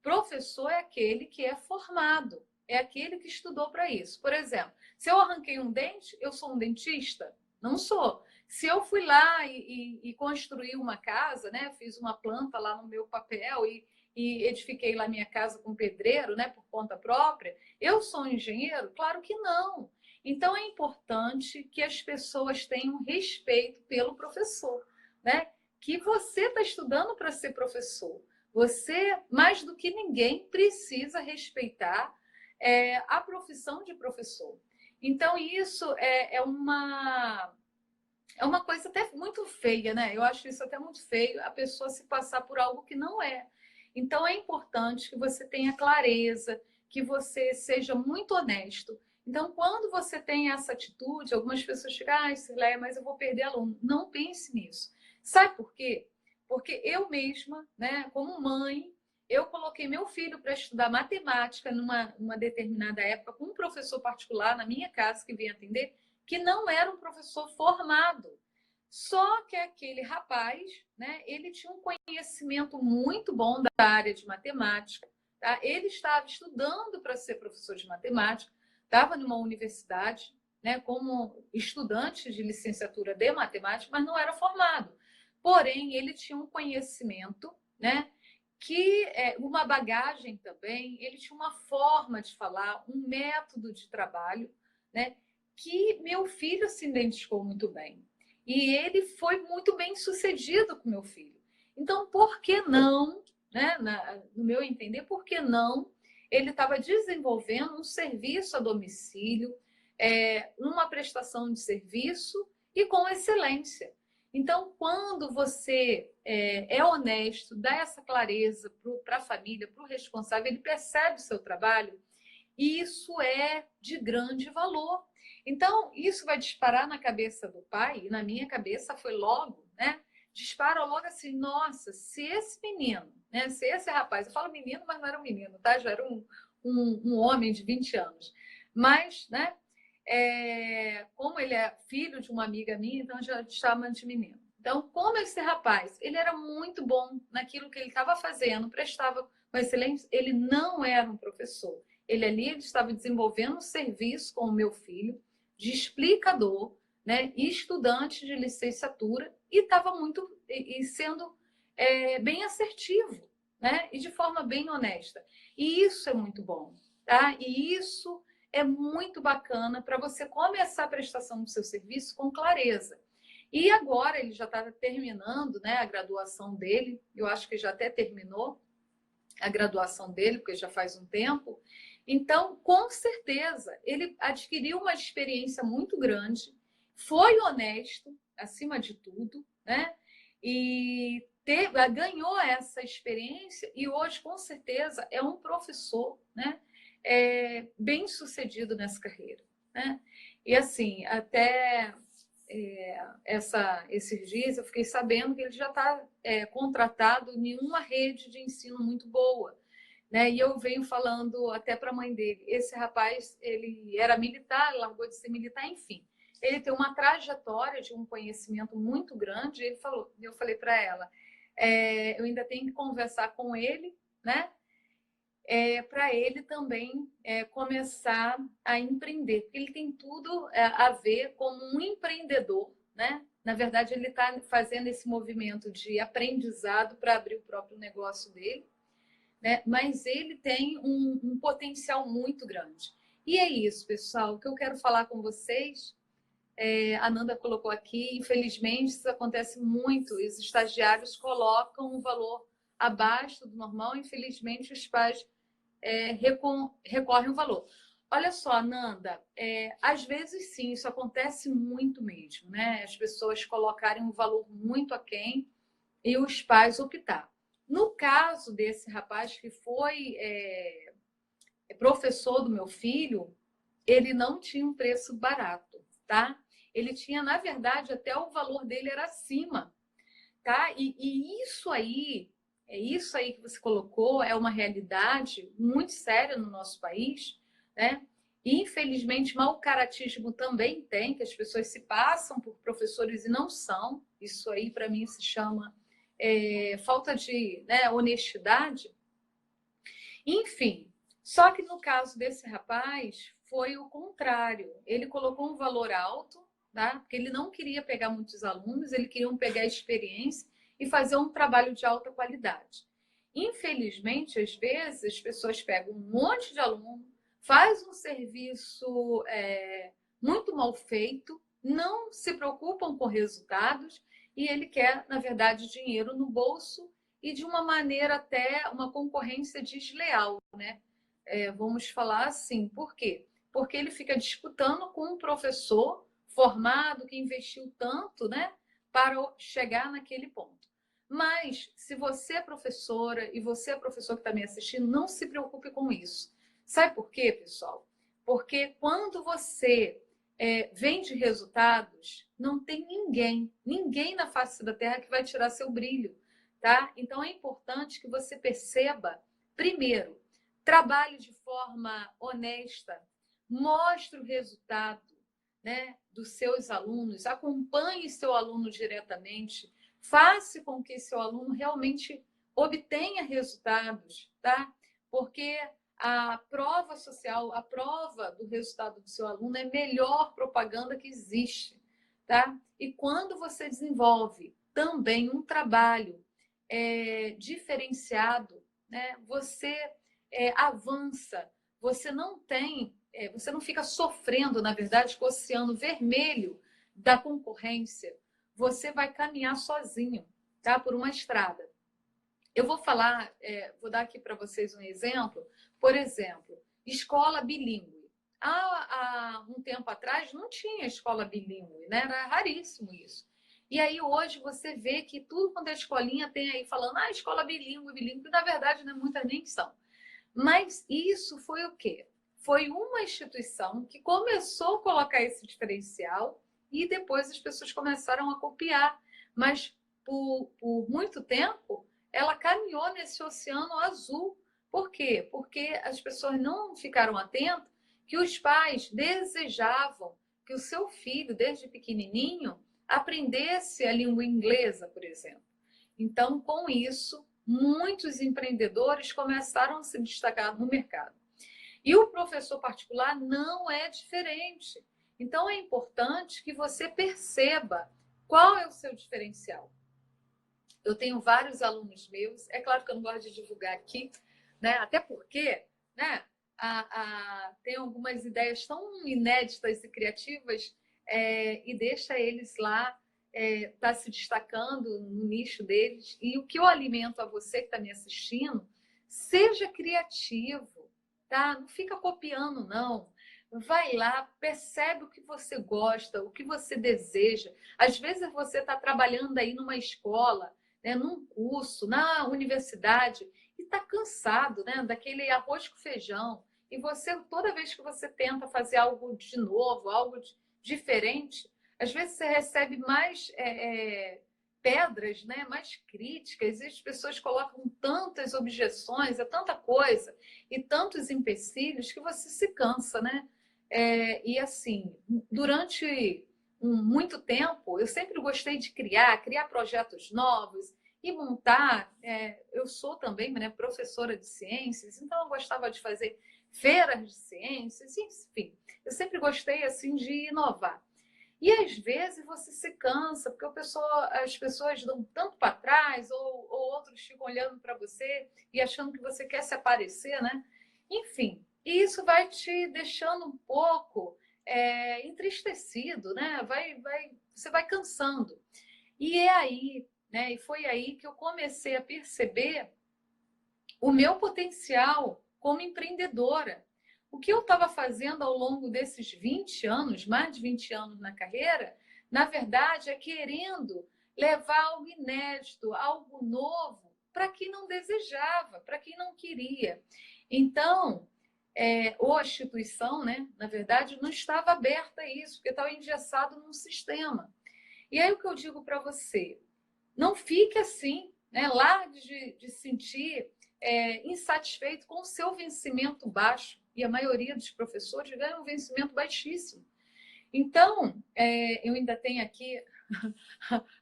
[SPEAKER 1] Professor é aquele que é formado, é aquele que estudou para isso. Por exemplo, se eu arranquei um dente, eu sou um dentista? Não sou. Se eu fui lá e construí uma casa, né, fiz uma planta lá no meu papel e edifiquei lá minha casa com pedreiro, né, por conta própria, eu sou um engenheiro? Claro que não. Então é importante que as pessoas tenham respeito pelo professor, né? Que você está estudando para ser professor. Você, mais do que ninguém, precisa respeitar a profissão de professor. Então, isso é uma coisa até muito feia, né? Eu acho isso até muito feio, a pessoa se passar por algo que não é. Então, é importante que você tenha clareza, que você seja muito honesto. Então, quando você tem essa atitude, algumas pessoas ficam, ah, Cileia, mas eu vou perder aluno. Não pense nisso. Sabe por quê? Porque eu mesma, né, como mãe, eu coloquei meu filho para estudar matemática numa determinada época com um professor particular na minha casa que vinha atender, que não era um professor formado. Só que aquele rapaz, né, ele tinha um conhecimento muito bom da área de matemática, tá? Ele estava estudando para ser professor de matemática, estava numa universidade, né, como estudante de licenciatura de matemática, mas não era formado. Porém, ele tinha um conhecimento, né, que uma bagagem também, ele tinha uma forma de falar, um método de trabalho, né, que meu filho se identificou muito bem. E ele foi muito bem sucedido com meu filho. Então, por que não, né, no meu entender, por que não ele estava desenvolvendo um serviço a domicílio, uma prestação de serviço e com excelência. Então, quando você é honesto, dá essa clareza para a família, para o responsável, ele percebe o seu trabalho, e isso é de grande valor. Então, isso vai disparar na cabeça do pai, e na minha cabeça foi logo, né? Dispara logo assim, nossa, se esse menino, né? Se esse rapaz, eu falo menino, mas não era um menino, tá? Já era um homem de 20 anos. Mas, né? Como ele é filho de uma amiga minha, então já chama de menino. Então, como esse rapaz, ele era muito bom naquilo que ele estava fazendo, prestava com excelência, ele não era um professor. Ele estava desenvolvendo um serviço com o meu filho, de explicador, né, e estudante de licenciatura, e estava sendo bem assertivo, né, e de forma bem honesta. E isso é muito bom, tá? E isso é muito bacana para você começar a prestação do seu serviço com clareza. E agora ele já está terminando, né, a graduação dele, eu acho que já até terminou a graduação dele, porque já faz um tempo. Então, com certeza, ele adquiriu uma experiência muito grande, foi honesto, acima de tudo, né? E ganhou essa experiência e hoje, com certeza, é um professor, né? Bem sucedido nessa carreira, né? E assim, até esses dias eu fiquei sabendo que ele já está contratado em uma rede de ensino muito boa, né? E eu venho falando até para a mãe dele, esse rapaz, ele era militar, largou de ser militar, enfim. Ele tem uma trajetória de um conhecimento muito grande. Eu falei para ela, eu ainda tenho que conversar com ele, né? Para ele também começar a empreender, porque ele tem tudo a ver como um empreendedor, né? Na verdade, ele está fazendo esse movimento de aprendizado para abrir o próprio negócio dele, né? Mas ele tem um potencial muito grande. E é isso, pessoal, o que eu quero falar com vocês. A Nanda colocou aqui, infelizmente, isso acontece muito, os estagiários colocam um valor abaixo do normal, infelizmente, os pais recorrem ao valor. Olha só, Nanda, às vezes sim, isso acontece muito mesmo, né? As pessoas colocarem um valor muito aquém e os pais optar. No caso desse rapaz que foi professor do meu filho, ele não tinha um preço barato, tá? Ele tinha, na verdade, até o valor dele era acima, tá? E isso aí que você colocou é uma realidade muito séria no nosso país, né? E, infelizmente, mau caratismo também tem, que as pessoas se passam por professores e não são. Isso aí, para mim, se chama falta de, né, honestidade. Enfim, só que no caso desse rapaz, foi o contrário. Ele colocou um valor alto, tá? Porque ele não queria pegar muitos alunos, ele queria pegar experiência e fazer um trabalho de alta qualidade. Infelizmente, às vezes, as pessoas pegam um monte de aluno, faz um serviço muito mal feito, não se preocupam com resultados e ele quer, na verdade, dinheiro no bolso e de uma maneira até uma concorrência desleal, né? Vamos falar assim, por quê? Porque ele fica disputando com um professor formado que investiu tanto, né, para chegar naquele ponto. Mas se você é professora e você é professor que está me assistindo, não se preocupe com isso. Sabe por quê, pessoal? Porque quando você vende resultados, não tem ninguém na face da Terra que vai tirar seu brilho, tá? Então é importante que você perceba, primeiro, trabalhe de forma honesta, mostre o resultado, né, dos seus alunos, acompanhe seu aluno diretamente, faça com que seu aluno realmente obtenha resultados, tá? Porque a prova social, a prova do resultado do seu aluno é a melhor propaganda que existe, tá? E quando você desenvolve também um trabalho diferenciado, né? Você avança, você você não fica sofrendo, na verdade, com o oceano vermelho da concorrência. Você vai caminhar sozinho, tá? Por uma estrada. Eu vou falar, vou dar aqui para vocês um exemplo. Por exemplo, escola bilíngue. Há um tempo atrás não tinha escola bilíngue, né? Era raríssimo isso. E aí hoje você vê que tudo quanto é escolinha tem aí falando, escola bilíngue, bilíngue, na verdade, né, muitas nem são. Mas isso foi o quê? Foi uma instituição que começou a colocar esse diferencial e depois as pessoas começaram a copiar. Mas por muito tempo ela caminhou nesse oceano azul. Por quê? Porque as pessoas não ficaram atentas que os pais desejavam que o seu filho, desde pequenininho, aprendesse a língua inglesa, por exemplo. Então, com isso, muitos empreendedores começaram a se destacar no mercado. E o professor particular não é diferente. Então, é importante que você perceba qual é o seu diferencial. Eu tenho vários alunos meus, é claro que eu não gosto de divulgar aqui, né? Até porque, né, tem algumas ideias tão inéditas e criativas e deixa eles lá tá se destacando no nicho deles. E o que eu alimento a você que está me assistindo, seja criativo, tá? Não fica copiando, não. Vai lá, percebe o que você gosta, o que você deseja. Às vezes você está trabalhando aí numa escola, né, num curso, na universidade, e está cansado, né, daquele arroz com feijão. E você, toda vez que você tenta fazer algo de novo, algo diferente, às vezes você recebe mais pedras, né, mais críticas, e as pessoas colocam tantas objeções, tanta coisa, e tantos empecilhos que você se cansa, né? E assim, durante muito tempo, eu sempre gostei de criar projetos novos, e montar. Eu sou também, né, professora de ciências, então eu gostava de fazer feiras de ciências, enfim, eu sempre gostei assim de inovar. E às vezes você se cansa, porque as pessoas dão tanto para trás, ou outros ficam olhando para você e achando que você quer se aparecer, né? Enfim, e isso vai te deixando um pouco entristecido, né? Você vai cansando. E é aí, né? E foi aí que eu comecei a perceber o meu potencial como empreendedora. O que eu estava fazendo ao longo desses 20 anos, mais de 20 anos na carreira, na verdade, é querendo levar algo inédito, algo novo, para quem não desejava, para quem não queria. Então, ou a instituição, né, na verdade, não estava aberta a isso, porque estava engessado num sistema. E aí o que eu digo para você, não fique assim, né? Largue de sentir insatisfeito com o seu vencimento baixo. E a maioria dos professores ganha um vencimento baixíssimo. Então, eu ainda tenho aqui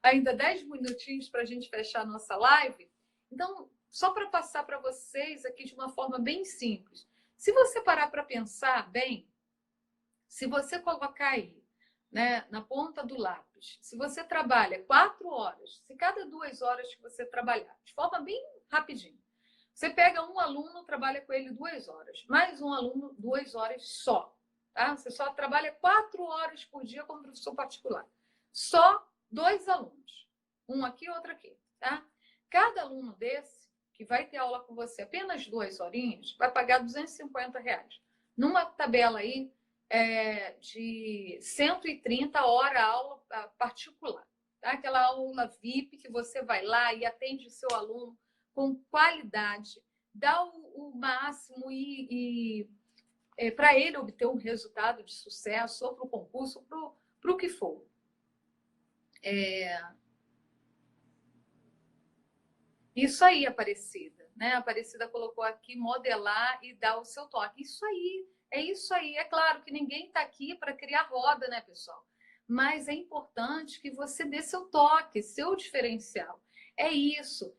[SPEAKER 1] ainda 10 minutinhos para a gente fechar a nossa live. Então, só para passar para vocês aqui de uma forma bem simples. Se você parar para pensar bem, se você colocar aí, né, na ponta do lápis, se você trabalha 4 horas, se cada 2 horas que você trabalhar, de forma bem rapidinho, você pega um aluno, trabalha com ele 2 horas, mais um aluno, 2 horas só. Tá? Você só trabalha 4 horas por dia como professor particular. Só 2 alunos. Um aqui, outro aqui. Tá? Cada aluno desse, que vai ter aula com você apenas 2 horinhas, vai pagar R$ 250. Numa tabela aí, de 130 horas aula particular. Tá? Aquela aula VIP que você vai lá e atende o seu aluno com qualidade, dá o máximo para ele obter um resultado de sucesso, ou para o concurso, ou para o que for. Isso aí, Aparecida. Né? A Aparecida colocou aqui modelar e dar o seu toque. Isso aí, é isso aí. É claro que ninguém está aqui para criar roda, né, pessoal? Mas é importante que você dê seu toque, seu diferencial. É isso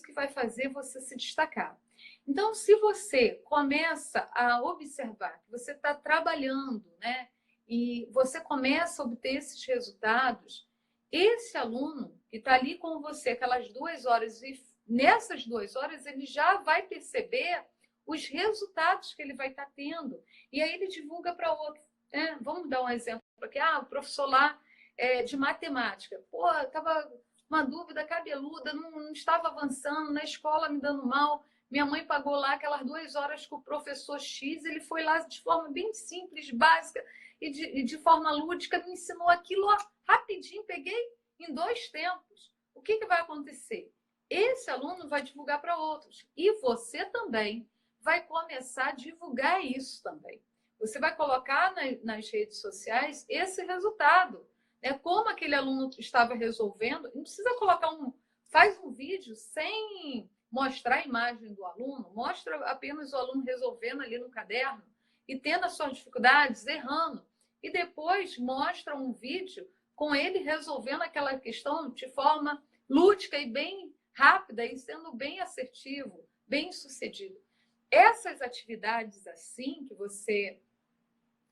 [SPEAKER 1] que vai fazer você se destacar. Então, se você começa a observar que você está trabalhando, né, e você começa a obter esses resultados, esse aluno que está ali com você aquelas 2 horas e nessas 2 horas ele já vai perceber os resultados que ele vai estar tendo. E aí ele divulga para outro. Vamos dar um exemplo aqui. O professor lá de matemática. Pô, estava uma dúvida cabeluda, não estava avançando, na escola me dando mal. Minha mãe pagou lá aquelas 2 horas com o professor X, ele foi lá de forma bem simples, básica, e de forma lúdica, me ensinou aquilo ó, rapidinho, peguei em 2 tempos. O que vai acontecer? Esse aluno vai divulgar para outros. E você também vai começar a divulgar isso também. Você vai colocar nas redes sociais esse resultado. Né? Como aquele aluno estava resolvendo. Não precisa colocar faz um vídeo sem mostrar a imagem do aluno. Mostra apenas o aluno resolvendo ali no caderno e tendo as suas dificuldades, errando. E depois mostra um vídeo com ele resolvendo aquela questão de forma lúdica e bem rápida e sendo bem assertivo, bem sucedido. Essas atividades assim que você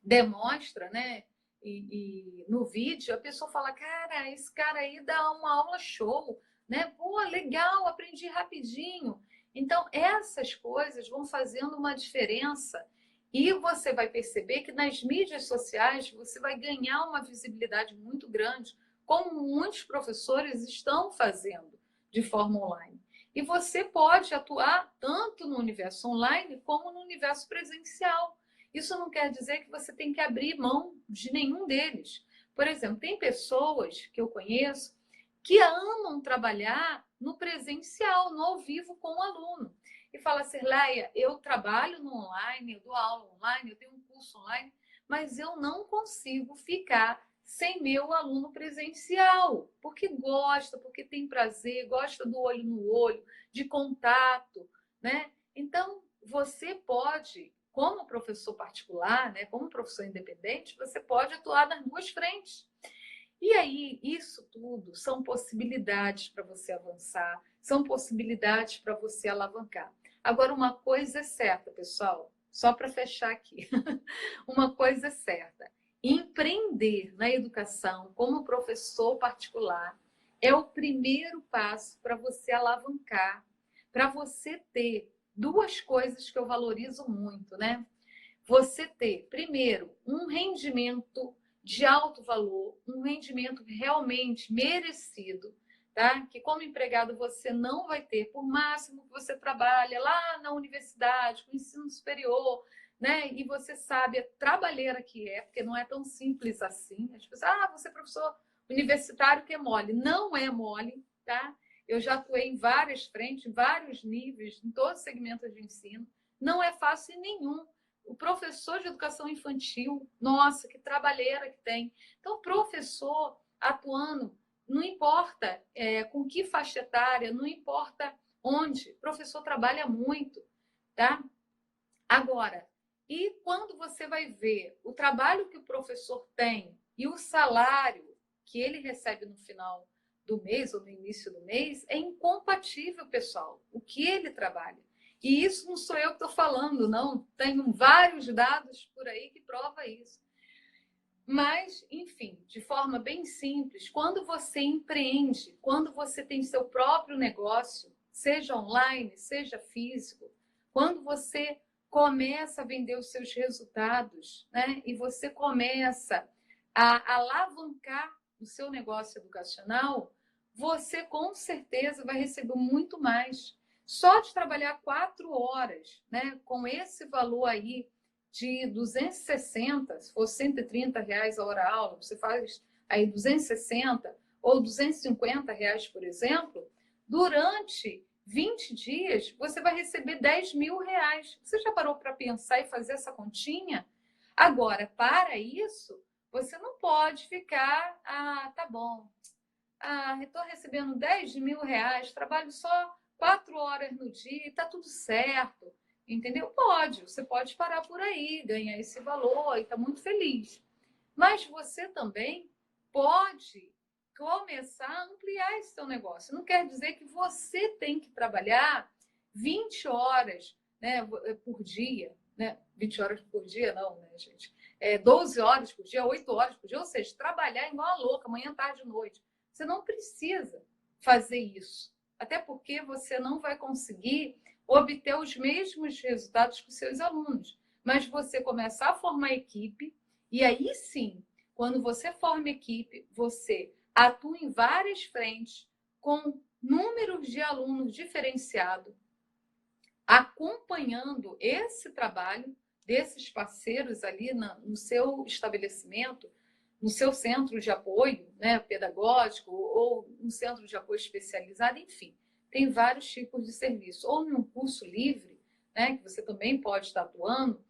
[SPEAKER 1] demonstra, né? E no vídeo a pessoa fala, cara, esse cara aí dá uma aula show, né? Pô, legal, aprendi rapidinho. Então, essas coisas vão fazendo uma diferença e você vai perceber que nas mídias sociais você vai ganhar uma visibilidade muito grande, como muitos professores estão fazendo de forma online. E você pode atuar tanto no universo online como no universo presencial. Isso não quer dizer que você tem que abrir mão de nenhum deles. Por exemplo, tem pessoas que eu conheço que amam trabalhar no presencial, no ao vivo com o aluno. E fala assim, Leia, eu trabalho no online, eu dou aula online, eu tenho um curso online, mas eu não consigo ficar sem meu aluno presencial, porque gosta, porque tem prazer, gosta do olho no olho, de contato, né? Então, você pode, como professor particular, né, como professor independente, você pode atuar nas 2 frentes. E aí, isso tudo são possibilidades para você avançar, são possibilidades para você alavancar. Agora, uma coisa é certa, pessoal, só para fechar aqui. Uma coisa é certa: empreender na educação como professor particular é o primeiro passo para você alavancar, para você ter duas coisas que eu valorizo muito, né? Você ter, primeiro, um rendimento de alto valor, um rendimento realmente merecido, tá? Que como empregado você não vai ter, por máximo que você trabalha lá na universidade, com ensino superior, né? E você sabe a trabalheira que é, porque não é tão simples assim. As pessoas, você é professor universitário que é mole. Não é mole, tá? Eu já atuei em várias frentes, em vários níveis, em todos os segmentos de ensino. Não é fácil nenhum. O professor de educação infantil, nossa, que trabalheira que tem. Então, o professor atuando, não importa com que faixa etária, não importa onde, o professor trabalha muito, tá? Agora, e quando você vai ver o trabalho que o professor tem e o salário que ele recebe no final do mês ou no início do mês, é incompatível, pessoal, o que ele trabalha. E isso não sou eu que estou falando, não. Tenho vários dados por aí que provam isso. Mas, enfim, de forma bem simples, quando você empreende, quando você tem seu próprio negócio, seja online, seja físico, quando você começa a vender os seus resultados, né? E você começa a alavancar o seu negócio educacional, você com certeza vai receber muito mais. Só de trabalhar 4 horas, né? Com esse valor aí de 260, se for R$ 130 a hora aula, você faz aí 260 ou R$ 250, por exemplo, durante 20 dias, você vai receber R$ 10.000. Você já parou para pensar e fazer essa continha? Agora, para isso, você não pode ficar, tá bom, estou recebendo R$ 10.000, trabalho só 4 horas no dia, está tudo certo. Entendeu? Pode, você pode parar por aí, ganhar esse valor e está muito feliz. Mas você também pode começar a ampliar esse seu negócio. Não quer dizer que você tem que trabalhar 20 horas, né, por dia, né? 20 horas por dia, não, né, gente? 12 horas por dia, 8 horas por dia, ou seja, trabalhar igual a louca, manhã, tarde e noite. Você não precisa fazer isso. Até porque você não vai conseguir obter os mesmos resultados que os seus alunos. Mas você começar a formar equipe, e aí sim, quando você forma equipe, você atua em várias frentes, com números de alunos diferenciados, acompanhando esse trabalho desses parceiros ali no seu estabelecimento, no seu centro de apoio, né, pedagógico ou um centro de apoio especializado, enfim. Tem vários tipos de serviço. Ou num curso livre, né, que você também pode estar atuando.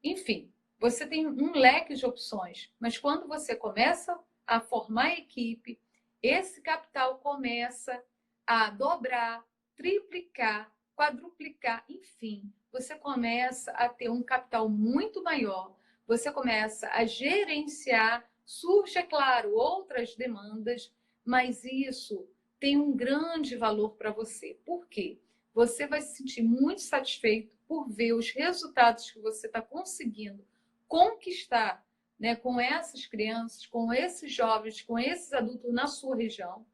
[SPEAKER 1] Enfim, você tem um leque de opções. Mas quando você começa a formar equipe, esse capital começa a dobrar, triplicar, quadruplicar, enfim. Você começa a ter um capital muito maior. Você começa a gerenciar. Surge, é claro, outras demandas, mas isso tem um grande valor para você. Por quê? Você vai se sentir muito satisfeito por ver os resultados que você está conseguindo conquistar, né, com essas crianças, com esses jovens, com esses adultos na sua região.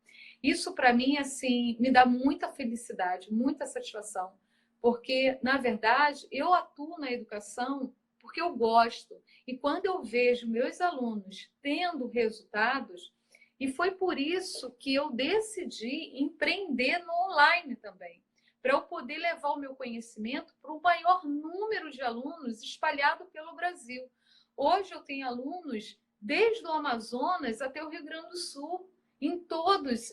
[SPEAKER 1] Isso, para mim, assim, me dá muita felicidade, muita satisfação, porque, na verdade, eu atuo na educação porque eu gosto. E quando eu vejo meus alunos tendo resultados, e foi por isso que eu decidi empreender no online também, para eu poder levar o meu conhecimento para o maior número de alunos espalhado pelo Brasil. Hoje eu tenho alunos desde o Amazonas até o Rio Grande do Sul, em todos,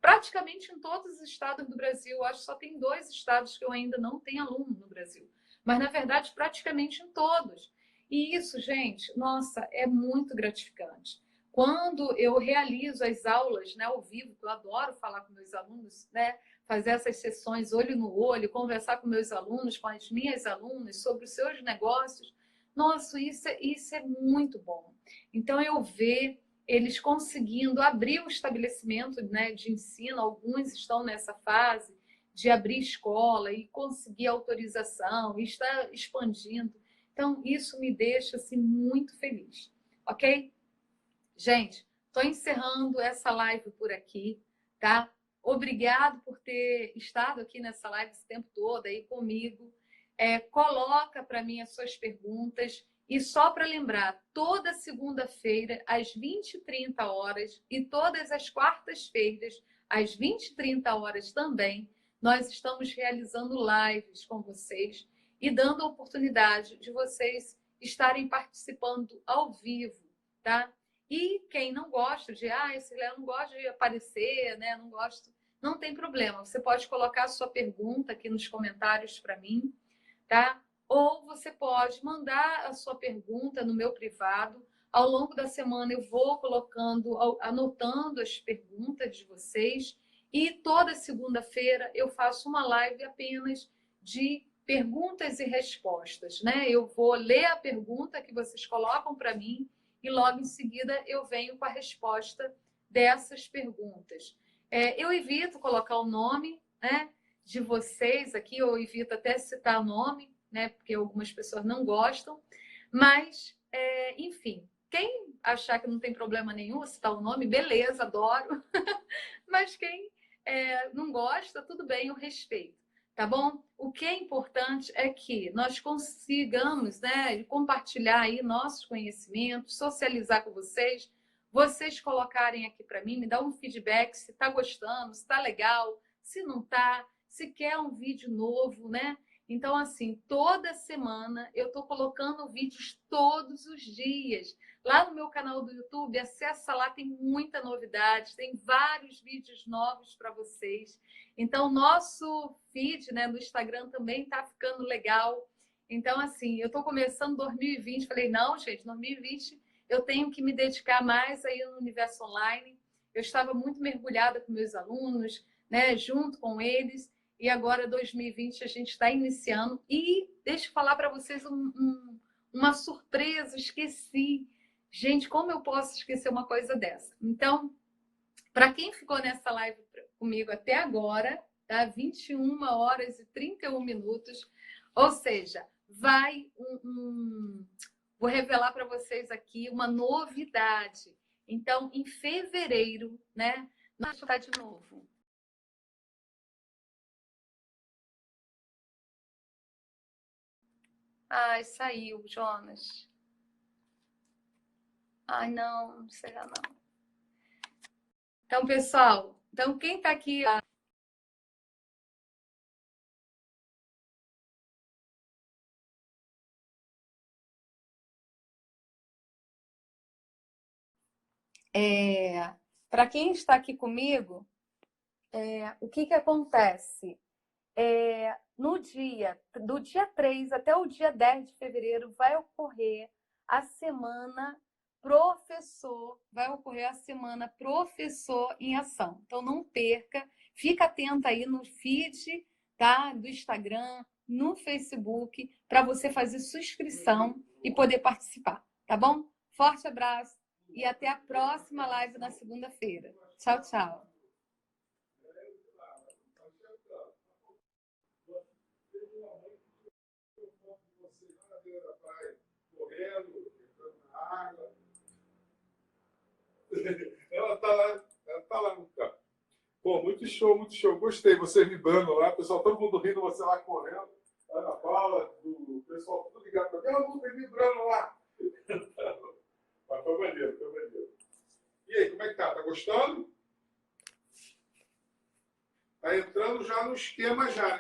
[SPEAKER 1] praticamente em todos os estados do Brasil. Acho que só tem 2 estados que eu ainda não tenho aluno no Brasil, mas na verdade praticamente em todos. E isso, gente, nossa, é muito gratificante. Quando eu realizo as aulas, né, ao vivo, eu adoro falar com meus alunos, né, fazer essas sessões olho no olho, conversar com meus alunos, com as minhas alunas sobre os seus negócios. Nossa, isso é muito bom. Então, eu ver eles conseguindo abrir o estabelecimento, né, de ensino. Alguns estão nessa fase de abrir escola e conseguir autorização, e está expandindo. Então, isso me deixa assim, muito feliz, ok? Gente, estou encerrando essa live por aqui, tá? Obrigado por ter estado aqui nessa live esse tempo todo aí comigo. Coloca para mim as suas perguntas. E só para lembrar, toda segunda-feira, às 20h30, e todas as quartas-feiras, às 20h30 também, nós estamos realizando lives com vocês e dando a oportunidade de vocês estarem participando ao vivo, tá? E quem não gosta de, esse Léo não gosta de aparecer, né? Não gosto, não tem problema. Você pode colocar a sua pergunta aqui nos comentários para mim, tá? Ou você pode mandar a sua pergunta no meu privado. Ao longo da semana eu vou colocando, anotando as perguntas de vocês. E toda segunda-feira eu faço uma live apenas de perguntas e respostas, né? Eu vou ler a pergunta que vocês colocam para mim e logo em seguida eu venho com a resposta dessas perguntas. Eu evito colocar o nome, né, de vocês aqui, eu evito até citar o nome, né, porque algumas pessoas não gostam, mas, enfim, quem achar que não tem problema nenhum citar o nome, beleza, adoro, mas quem não gosta, tudo bem, eu respeito. Tá bom? O que é importante é que nós consigamos, né, compartilhar aí nossos conhecimentos, socializar com vocês, vocês colocarem aqui para mim, me dar um feedback se está gostando, se está legal, se não está, se quer um vídeo novo, né? Então, assim, toda semana eu estou colocando vídeos todos os dias. Lá no meu canal do YouTube, acessa lá, tem muita novidade, tem vários vídeos novos para vocês. Então, nosso feed, né, do Instagram também está ficando legal. Então, assim, eu estou começando 2020, falei, não, gente, 2020 eu tenho que me dedicar mais aí no universo online. Eu estava muito mergulhada com meus alunos, né, junto com eles, e agora 2020 a gente está iniciando. E deixa eu falar para vocês uma surpresa, esqueci. Gente, como eu posso esquecer uma coisa dessa? Então, para quem ficou nessa live comigo até agora, tá? 21h31, ou seja, vou revelar para vocês aqui uma novidade. Então, em fevereiro, né? Nós vamos de novo. Ai, saiu, Jonas. Ai, não será não. Então, pessoal, quem está aqui... Para quem está aqui comigo, o que acontece? Do dia 3 até o dia 10 de fevereiro vai ocorrer a semana professor, em ação. Então não perca, fica atenta aí no feed, tá? Do Instagram, no Facebook, para você fazer sua inscrição e poder participar, tá bom? Forte abraço e até a próxima live na segunda-feira. Tchau, tchau. Correndo, entrando na água. Ela tá lá no carro. Pô, muito show, muito show. Gostei, você vibrando lá, pessoal, todo mundo rindo, você lá correndo. Ana Paula, o pessoal tudo ligado para aquela música vibrando lá. Mas foi maneiro, foi maneiro. E aí, como é que tá? Tá gostando? Tá entrando já no esquema já, né?